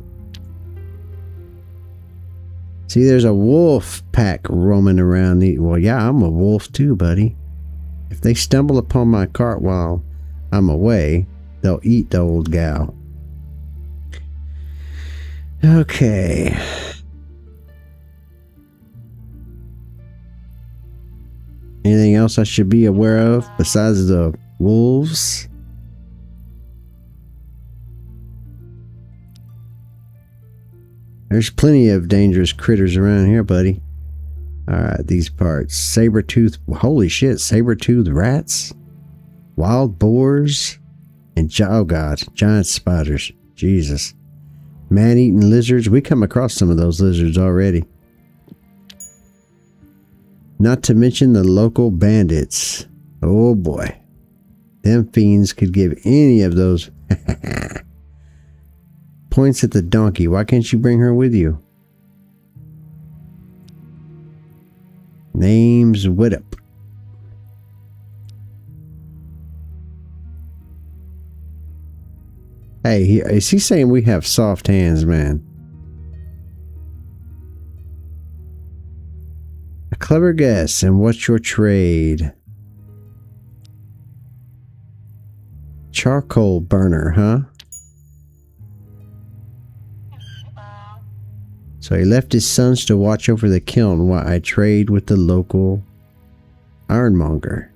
See, there's a wolf pack roaming around. Well, yeah, I'm a wolf too, buddy. If they stumble upon my cart while I'm away, they'll eat the old gal. Okay. Anything else I should be aware of besides the wolves? There's plenty of dangerous critters around here, buddy. Alright, these parts. Saber-tooth. Holy shit, saber-tooth rats? Wild boars? And, oh god, giant spiders. Jesus. Man-eating lizards. We come across some of those lizards already. Not to mention the local bandits. Oh boy. Them fiends could give any of those points at the donkey. Why can't you bring her with you? Name's Widup. Hey, is he saying we have soft hands, man? A clever guess. And what's your trade? Charcoal burner, huh? So he left his sons to watch over the kiln while I trade with the local ironmonger.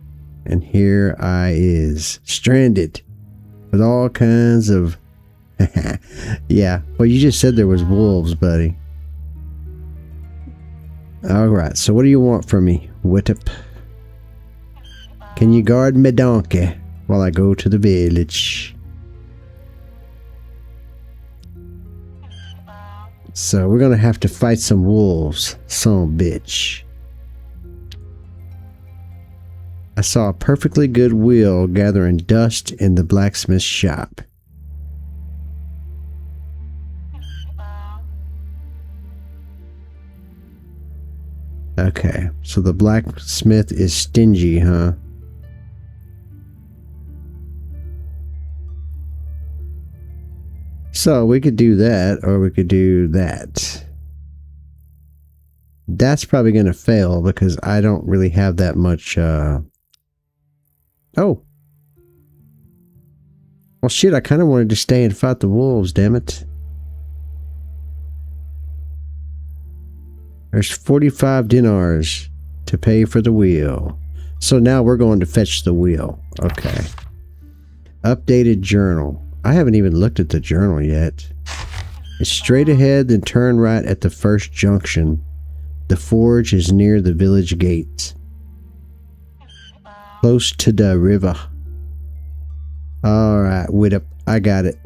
And here I is, stranded with all kinds of... Yeah, well, you just said there was wolves, buddy. Alright, so what do you want from me, Widup? Can you guard me donkey while I go to the village? So we're gonna have to fight some wolves, son bitch. I saw a perfectly good wheel gathering dust in the blacksmith's shop. Okay, so the blacksmith is stingy, huh? So we could do that, or we could do that. That's probably going to fail because I don't really have that much. Oh. Well, shit, I kind of wanted to stay and fight the wolves, damn it. There's 45 dinars to pay for the wheel. So now we're going to fetch the wheel. Okay. Updated journal. I haven't even looked at the journal yet. It's straight ahead, then turn right at the first junction. The forge is near the village gate. Close to the river. Alright, Widdup. I got it.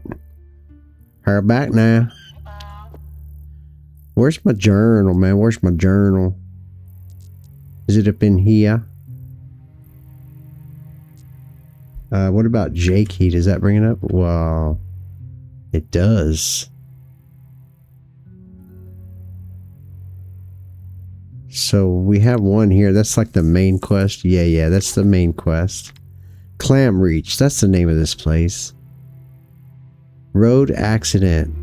Her back now. Where's my journal, man? Where's my journal? Is it up in here? What about J key? Does that bring it up? Well, it does. So we have one here. That's like the main quest. Yeah, that's the main quest. Clam Reach. That's the name of this place. Road accident.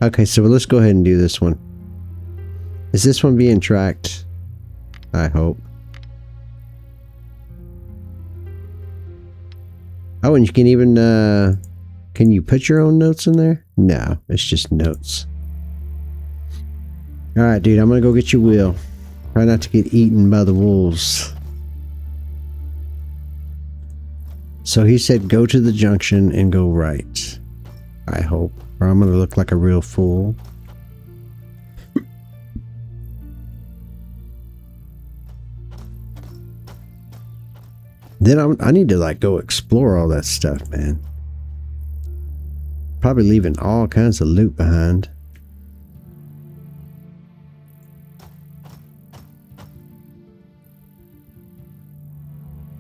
Okay, so let's go ahead and do this one. Is this one being tracked? I hope. Oh, and you can even, can you put your own notes in there? No, it's just notes. Alright, dude, I'm gonna go get your wheel. Try not to get eaten by the wolves. So he said go to the junction and go right. I hope. Or I'm gonna look like a real fool. Then I need to like go explore all that stuff, man. Probably leaving all kinds of loot behind.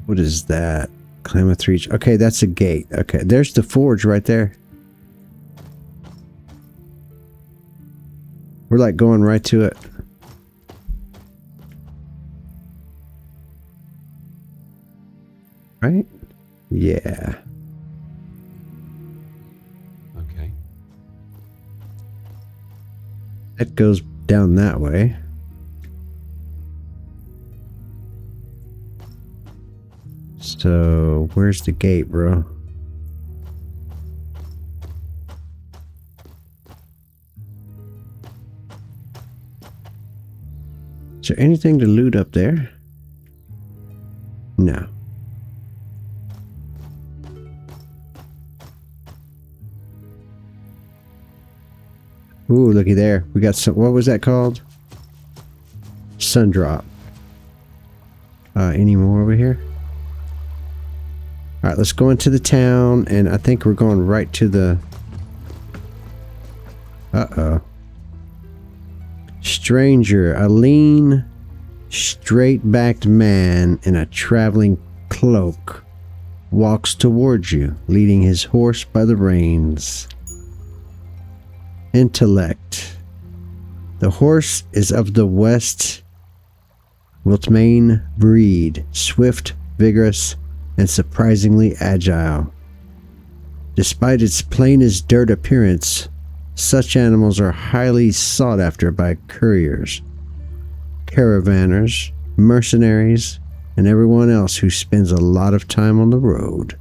What is that? Klamath Reach. Okay, that's a gate. Okay, there's the forge right there. We're like going right to it. Right? Yeah. Okay. It goes down that way. So, where's the gate, bro? Is there anything to loot up there? No. Ooh, looky there. We got some, what was that called? Sundrop. Any more over here? Alright, let's go into the town, and I think we're going right to the... Uh-oh. Stranger, a lean, straight-backed man in a traveling cloak, walks towards you, leading his horse by the reins. Intellect. The horse is of the West Wiltmane breed, swift, vigorous, and surprisingly agile. Despite its plain as dirt appearance, such animals are highly sought after by couriers, caravanners, mercenaries, and everyone else who spends a lot of time on the road.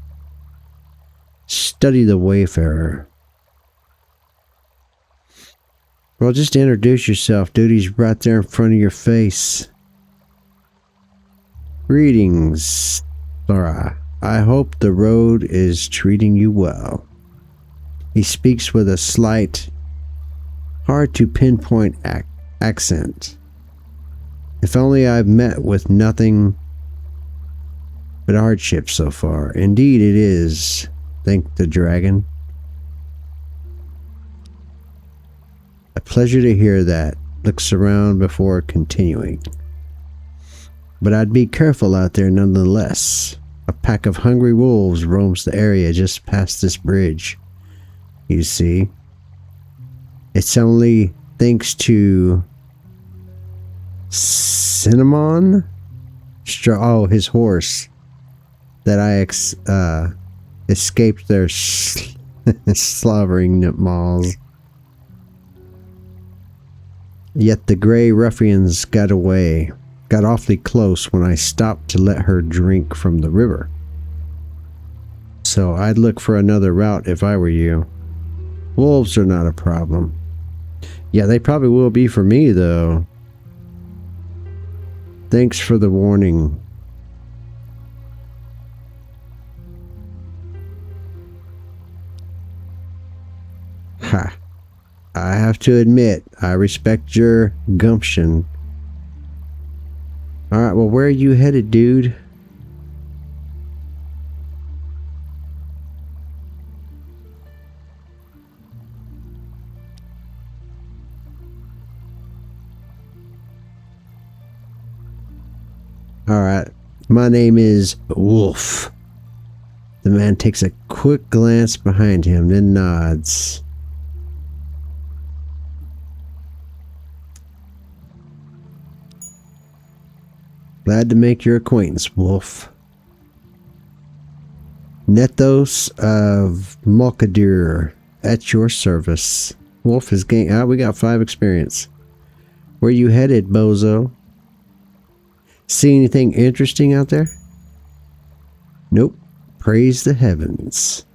Study the wayfarer. Well, just introduce yourself, dude. He's right there in front of your face. Greetings, Laura. I hope the road is treating you well. He speaks with a slight, hard to pinpoint accent. If only I've met with nothing but hardship so far. Indeed it is, thanked the dragon. A pleasure to hear that. Looks around before continuing. But I'd be careful out there nonetheless. A pack of hungry wolves roams the area just past this bridge. You see, it's only thanks to Cinnamon? Oh, his horse. That I escaped their slobbering maws. Yet the gray ruffians got away. Got awfully close when I stopped to let her drink from the river. So I'd look for another route if I were you. Wolves are not a problem. Yeah, they probably will be for me, though. Thanks for the warning. Ha. I have to admit, I respect your gumption. Alright, well, where are you headed, dude? Alright, my name is Wolf. The man takes a quick glance behind him, then nods. Glad to make your acquaintance, Wolf. Nethos of Malkadir, at your service. Wolf is gained. We got 5 experience. Where you headed, bozo? See anything interesting out there? Nope. Praise the heavens.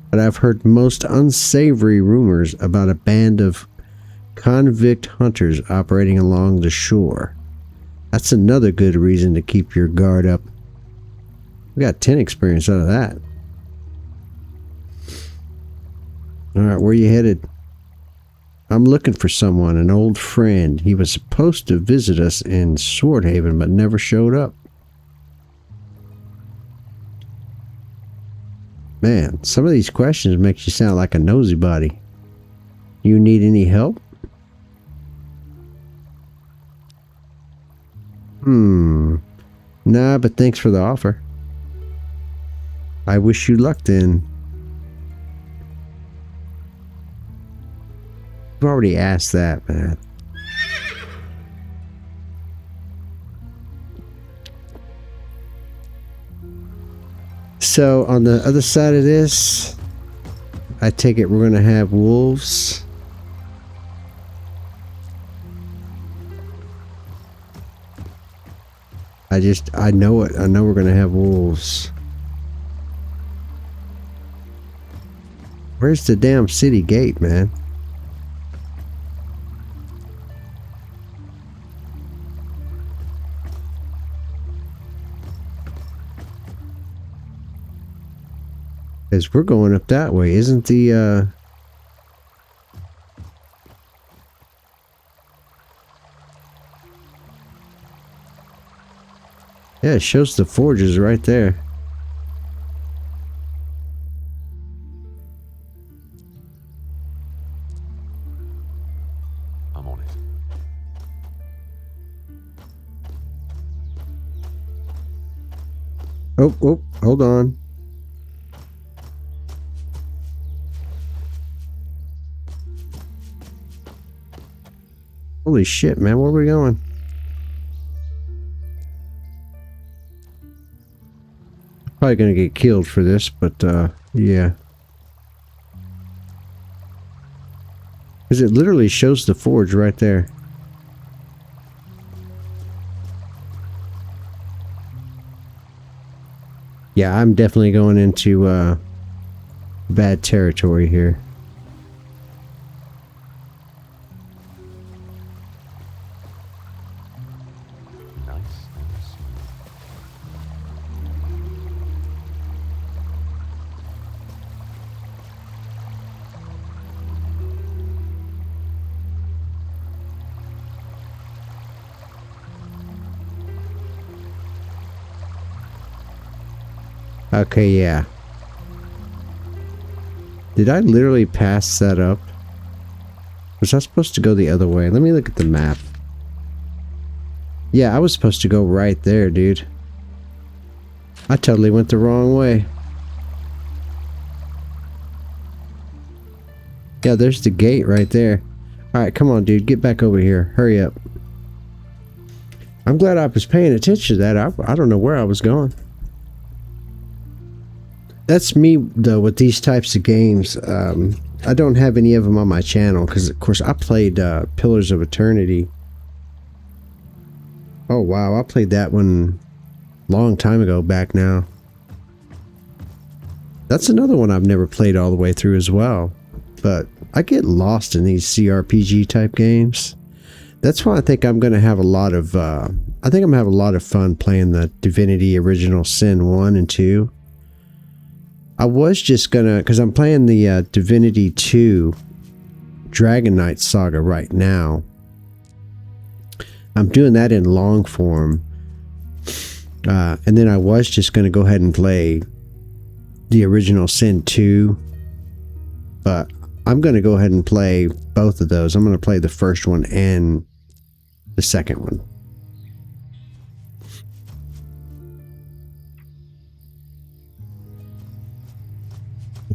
But I've heard most unsavory rumors about a band of convict hunters operating along the shore. That's another good reason to keep your guard up. We got 10 experience out of that. Alright, where you headed? I'm looking for someone, an old friend. He was supposed to visit us in Swordhaven, but never showed up. Man, some of these questions make you sound like a nosy body. You need any help? Nah, but thanks for the offer. I wish you luck then. I've already asked that, man. So, on the other side of this, I take it we're going to have wolves. I know it. I know we're going to have wolves. Where's the damn city gate, man? Because we're going up that way. Isn't the, yeah, it shows the forges right there. I'm on it. Oh, hold on. Holy shit, man, where are we going? Probably gonna get killed for this, but yeah. Because it literally shows the forge right there. Yeah, I'm definitely going into bad territory here. Nice and smooth. Okay, yeah. Did I literally pass that up? Was I supposed to go the other way? Let me look at the map. Yeah, I was supposed to go right there, dude. I totally went the wrong way. Yeah, there's the gate right there. Alright, come on, dude. Get back over here. Hurry up. I'm glad I was paying attention to that. I don't know where I was going. That's me, though, with these types of games. I don't have any of them on my channel because, of course, I played Pillars of Eternity. Oh, wow. I played that one a long time ago back now. That's another one I've never played all the way through as well. But I get lost in these CRPG type games. That's why I think I'm going to have a lot of... I think I'm going to have a lot of fun playing the Divinity Original Sin 1 and 2. I was just gonna, because I'm playing the Divinity 2 Dragon Knight Saga right now. I'm doing that in long form. And then I was just going to go ahead and play the original Sin 2. But I'm going to go ahead and play both of those. I'm going to play the first one and the second one.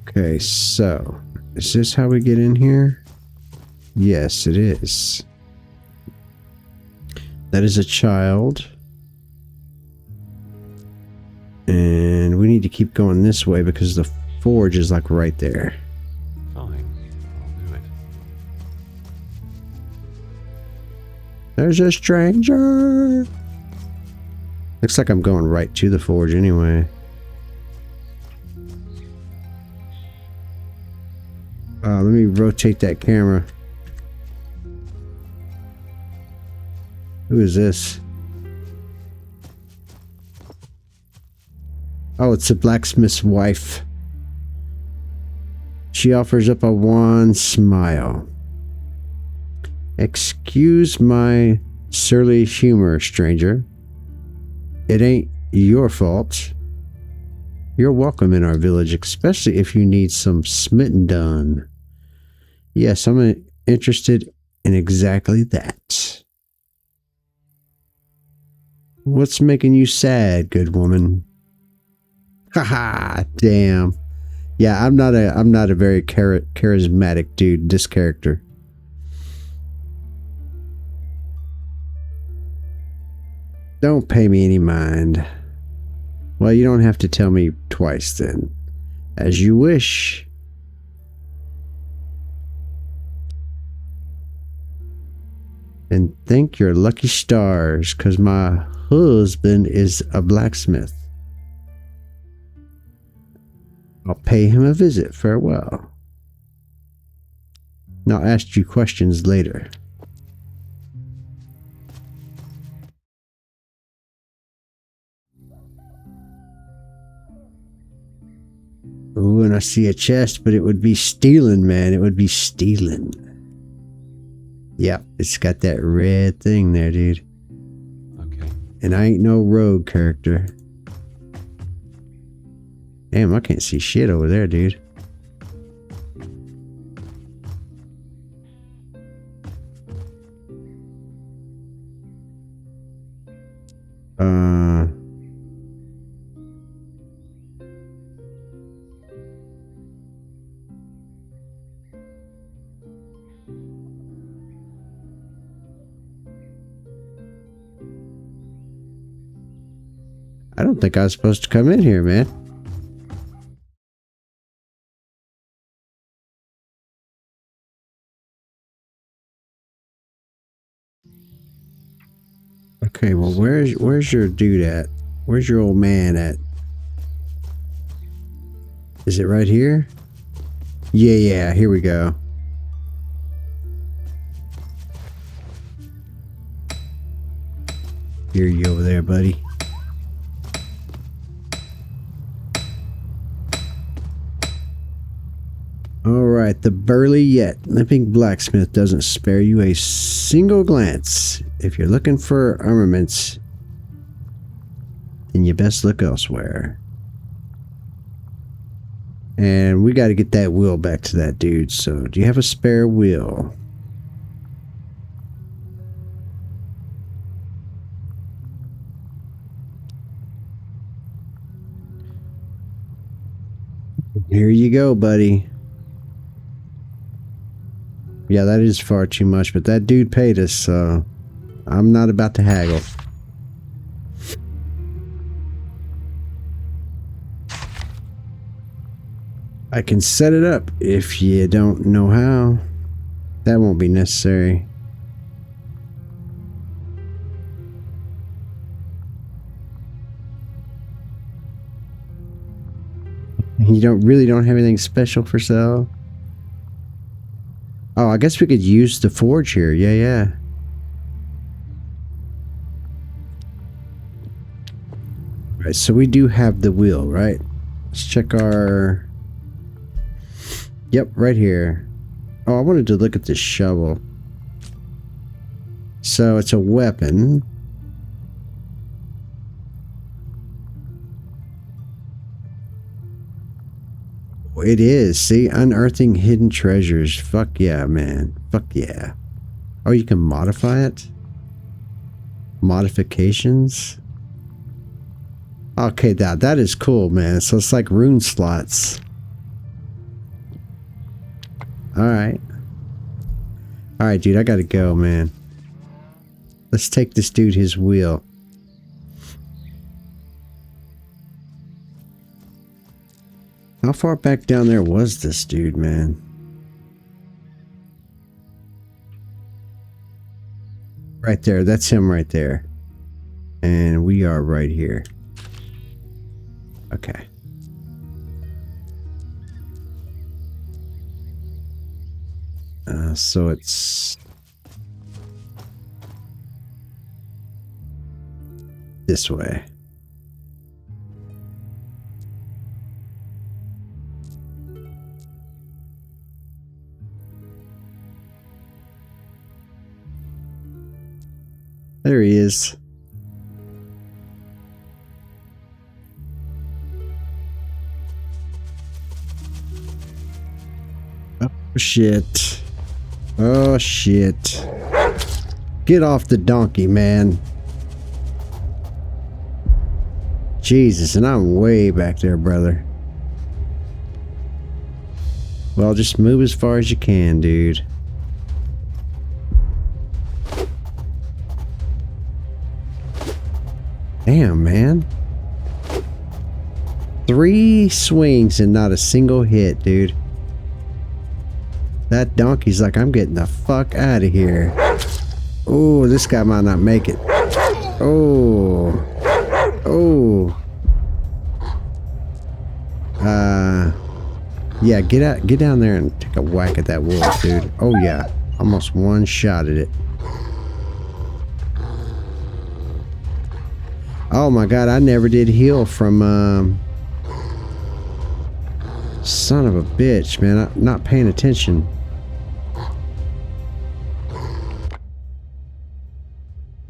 Okay, so is this how we get in here? Yes, it is. That is a child. And we need to keep going this way because the forge is like right there. Fine. I'll do it. There's a stranger. Looks like I'm going right to the forge anyway. Let me rotate that camera. Who is this? Oh, it's the blacksmith's wife. She offers up a wan smile. Excuse my surly humor, stranger. It ain't your fault. You're welcome in our village, especially if you need some smitten done. Yes, I'm interested in exactly that. What's making you sad, good woman? Haha, damn. Yeah, I'm not a very charismatic dude, this character. Don't pay me any mind. Well, you don't have to tell me twice then. As you wish. And thank your lucky stars, 'cause my husband is a blacksmith. I'll pay him a visit. Farewell. And I'll ask you questions later. Ooh, and I see a chest, but it would be stealing, man. It would be stealing. Yep, it's got that red thing there, dude. Okay. And I ain't no rogue character. Damn, I can't see shit over there, dude. I don't think I was supposed to come in here, man. Okay, well, where's your dude at? Where's your old man at? Is it right here? Yeah, here we go. Hear you over there, buddy. Alright, the burly yet limping blacksmith doesn't spare you a single glance. If you're looking for armaments, then you best look elsewhere. And we got to get that wheel back to that dude, so do you have a spare wheel? Here you go, buddy. Yeah, that is far too much, but that dude paid us, so I'm not about to haggle. I can set it up if you don't know how. That won't be necessary. You really don't have anything special for sale? Oh, I guess we could use the forge here. Yeah. Right, so we do have the wheel, right? Let's check our... Yep, right here. Oh, I wanted to look at this shovel. So it's a weapon. It is. See, unearthing hidden treasures. Fuck yeah, man. Fuck yeah. Oh, you can modify it? Modifications? Okay, that is cool, man. So it's like rune slots. Alright. Alright, dude, I gotta go, man. Let's take this dude his wheel. How far back down there was this dude, man? Right there. That's him right there. And we are right here. Okay. So it's... this way. There he is. Oh shit. Oh shit. Get off the donkey, man. Jesus, and I'm way back there, brother. Well, just move as far as you can, dude. Damn, man. 3 swings and not a single hit, dude. That donkey's like, I'm getting the fuck out of here. Oh, this guy might not make it. Oh. Oh. Yeah, get down there and take a whack at that wolf, dude. Oh yeah. Almost one shot at it. Oh my god, I never did heal from son of a bitch, man. I'm not paying attention.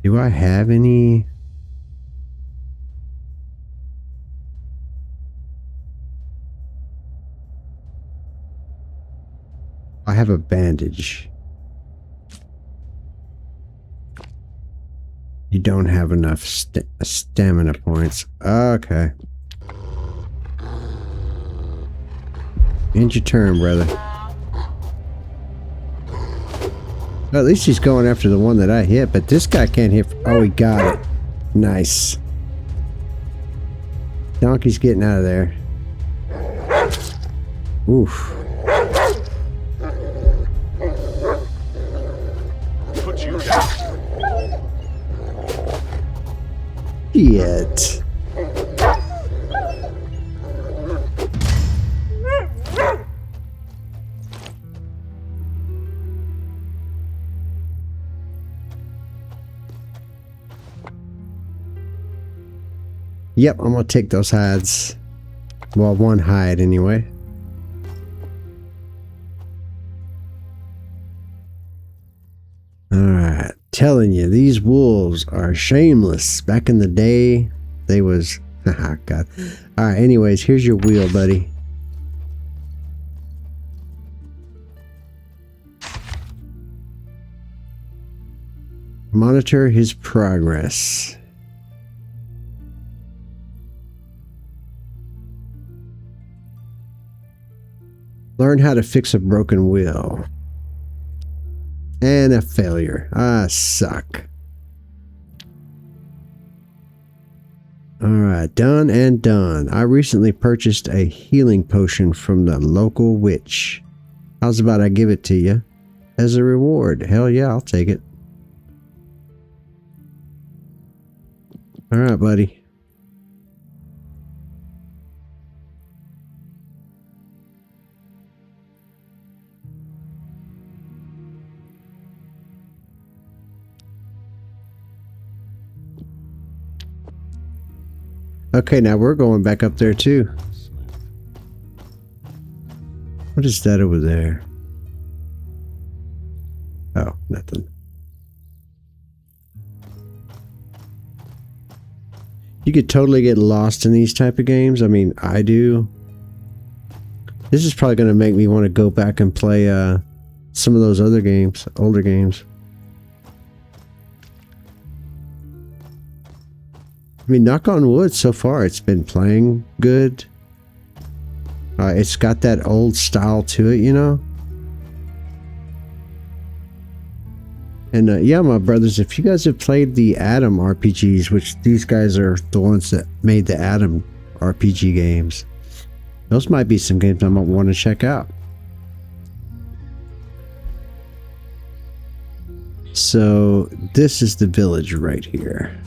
Do I have any? I have a bandage. You don't have enough stamina points. Okay. End your turn, brother. Well, at least he's going after the one that I hit, but this guy can't hit. Oh, he got it. Nice. Donkey's getting out of there. Oof. Put you down. Shit. Yep, I'm gonna take those hides. Well, one hide anyway. Alright, telling you, these wolves are shameless. Back in the day, they was... Haha, God. Alright, anyways, here's your wheel, buddy. Monitor his progress. Learn how to fix a broken wheel. And a failure. Ah, suck. Alright, done and done. I recently purchased a healing potion from the local witch. How's about I give it to you as a reward? Hell yeah, I'll take it. Alright, buddy. Okay, now we're going back up there too. Smooth. What is that over there? Oh, nothing. You could totally get lost in these type of games. I mean, I do. This is probably going to make me want to go back and play some of those other games, older games. I mean, knock on wood, so far it's been playing good. It's got that old style to it, you know? And yeah, my brothers, if you guys have played the Adam RPGs, which these guys are the ones that made the Adam RPG games, those might be some games I might want to check out. So, this is the village right here.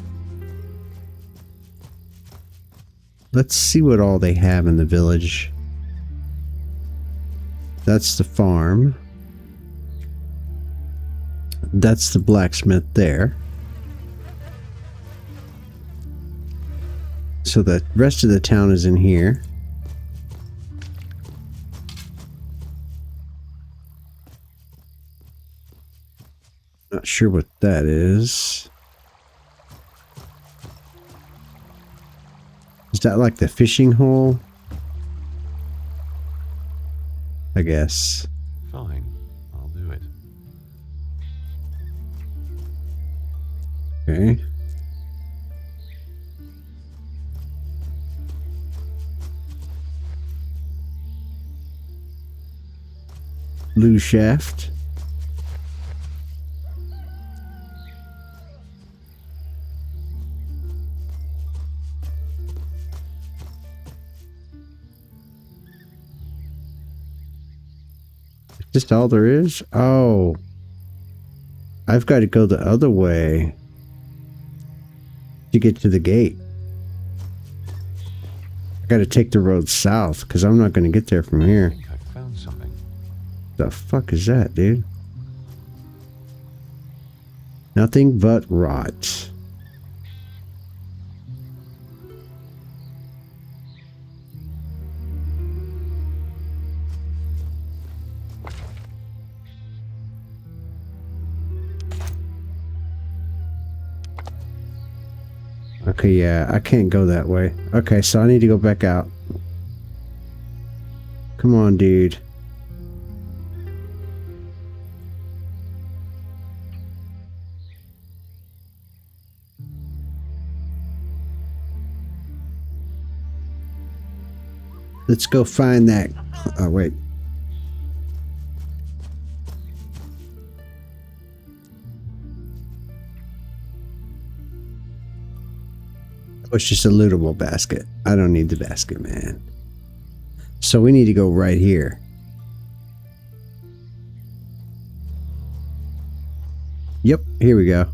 Let's see what all they have in the village. That's the farm. That's the blacksmith there. So the rest of the town is in here. Not sure what that is. Is that like the fishing hole? I guess. Fine. I'll do it. Okay. Blue shaft. Is this all there is? Oh. I've got to go the other way to get to the gate. I got to take the road south because I'm not going to get there from I here. think I found something. The fuck is that, dude? Nothing but rot. Okay, yeah, I can't go that way. Okay, so I need to go back out. Come on, dude. Let's go find that. Oh, wait. Oh, it's just a lootable basket. I don't need the basket, man. So we need to go right here. Yep, here we go.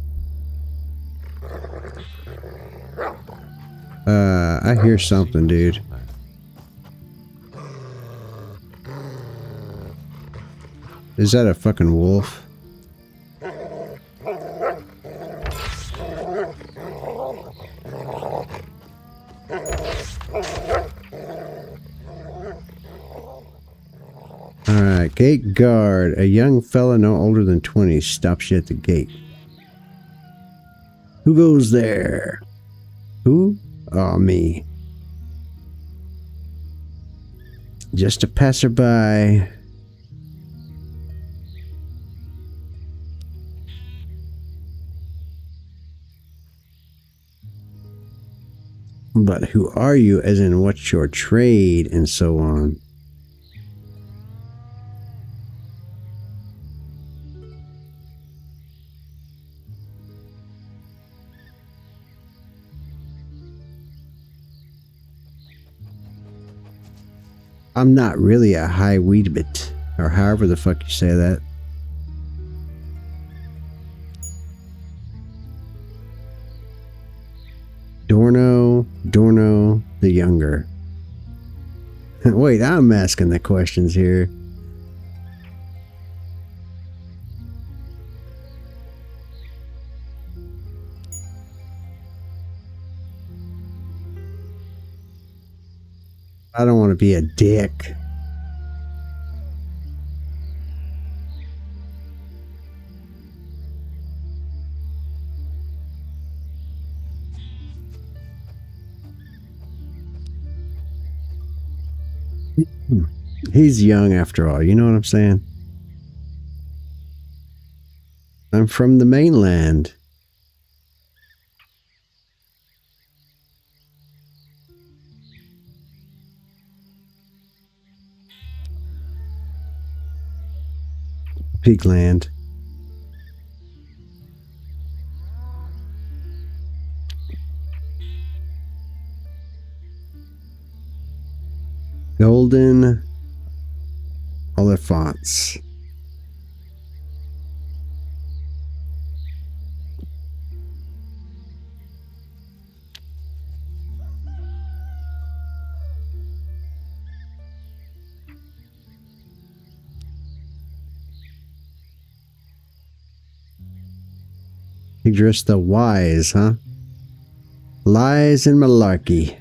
I hear something, dude. Is that a fucking wolf? Alright, gate guard. A young fella no older than 20 stops you at the gate. Who goes there? Who? Oh, me. Just a passerby. But who are you, as in what's your trade, and so on. I'm not really a high weedbit, or however the fuck you say that. Dorno the Younger. Wait, I'm asking the questions here. I don't want to be a dick. He's young after all, you know what I'm saying? I'm from the mainland. Pigland. Golden Oliphants. Idris the Wise, huh? Lies and malarkey.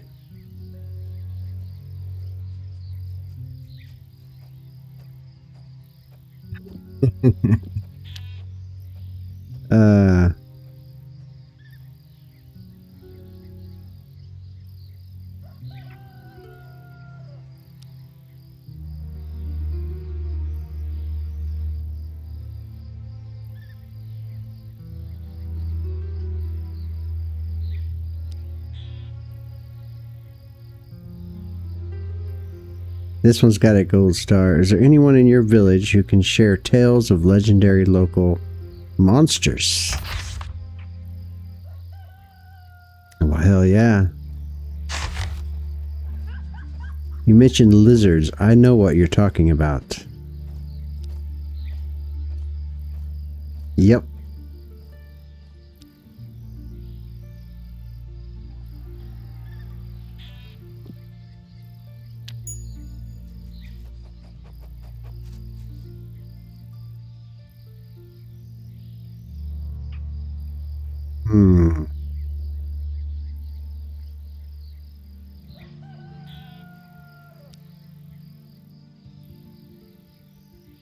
This one's got a gold star. Is there anyone in your village who can share tales of legendary local monsters? Well, hell yeah. You mentioned lizards. I know what you're talking about. Yep.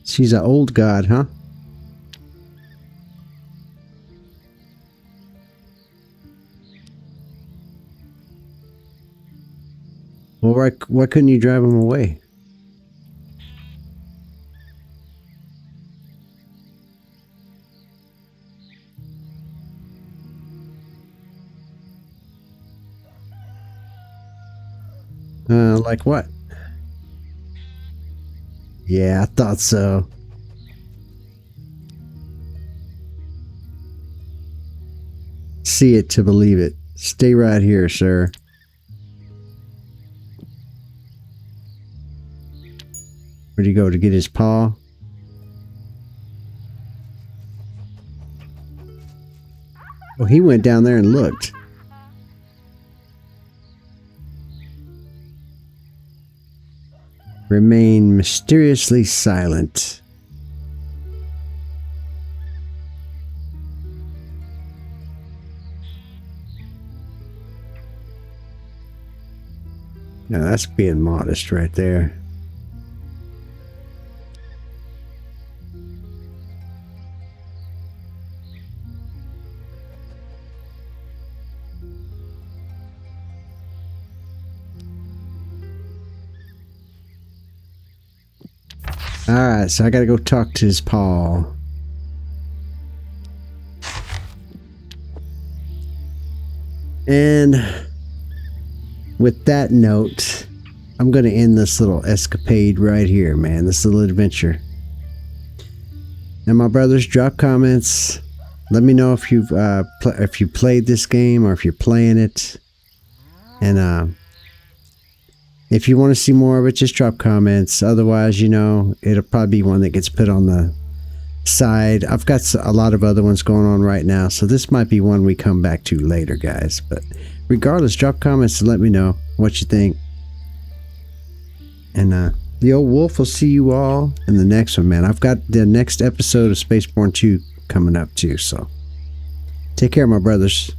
She's an old god, huh? Well, why couldn't you drive him away? Like what? Yeah, I thought so. See it to believe it. Stay right here, sir. Where'd he go to get his paw? Oh, he went down there and looked. Remain mysteriously silent. Now that's being modest right there. Alright, so I gotta go talk to his paw. And with that note, I'm gonna end this little escapade right here, man. This little adventure. Now, my brothers, drop comments. Let me know if you've if you played this game or if you're playing it. And If you want to see more of it, just drop comments. Otherwise, you know, it'll probably be one that gets put on the side. I've got a lot of other ones going on right now, so this might be one we come back to later, guys. But regardless, drop comments to let me know what you think. And the old wolf will see you all in the next one, man. I've got the next episode of Spaceborne 2 coming up too, so take care, my brothers.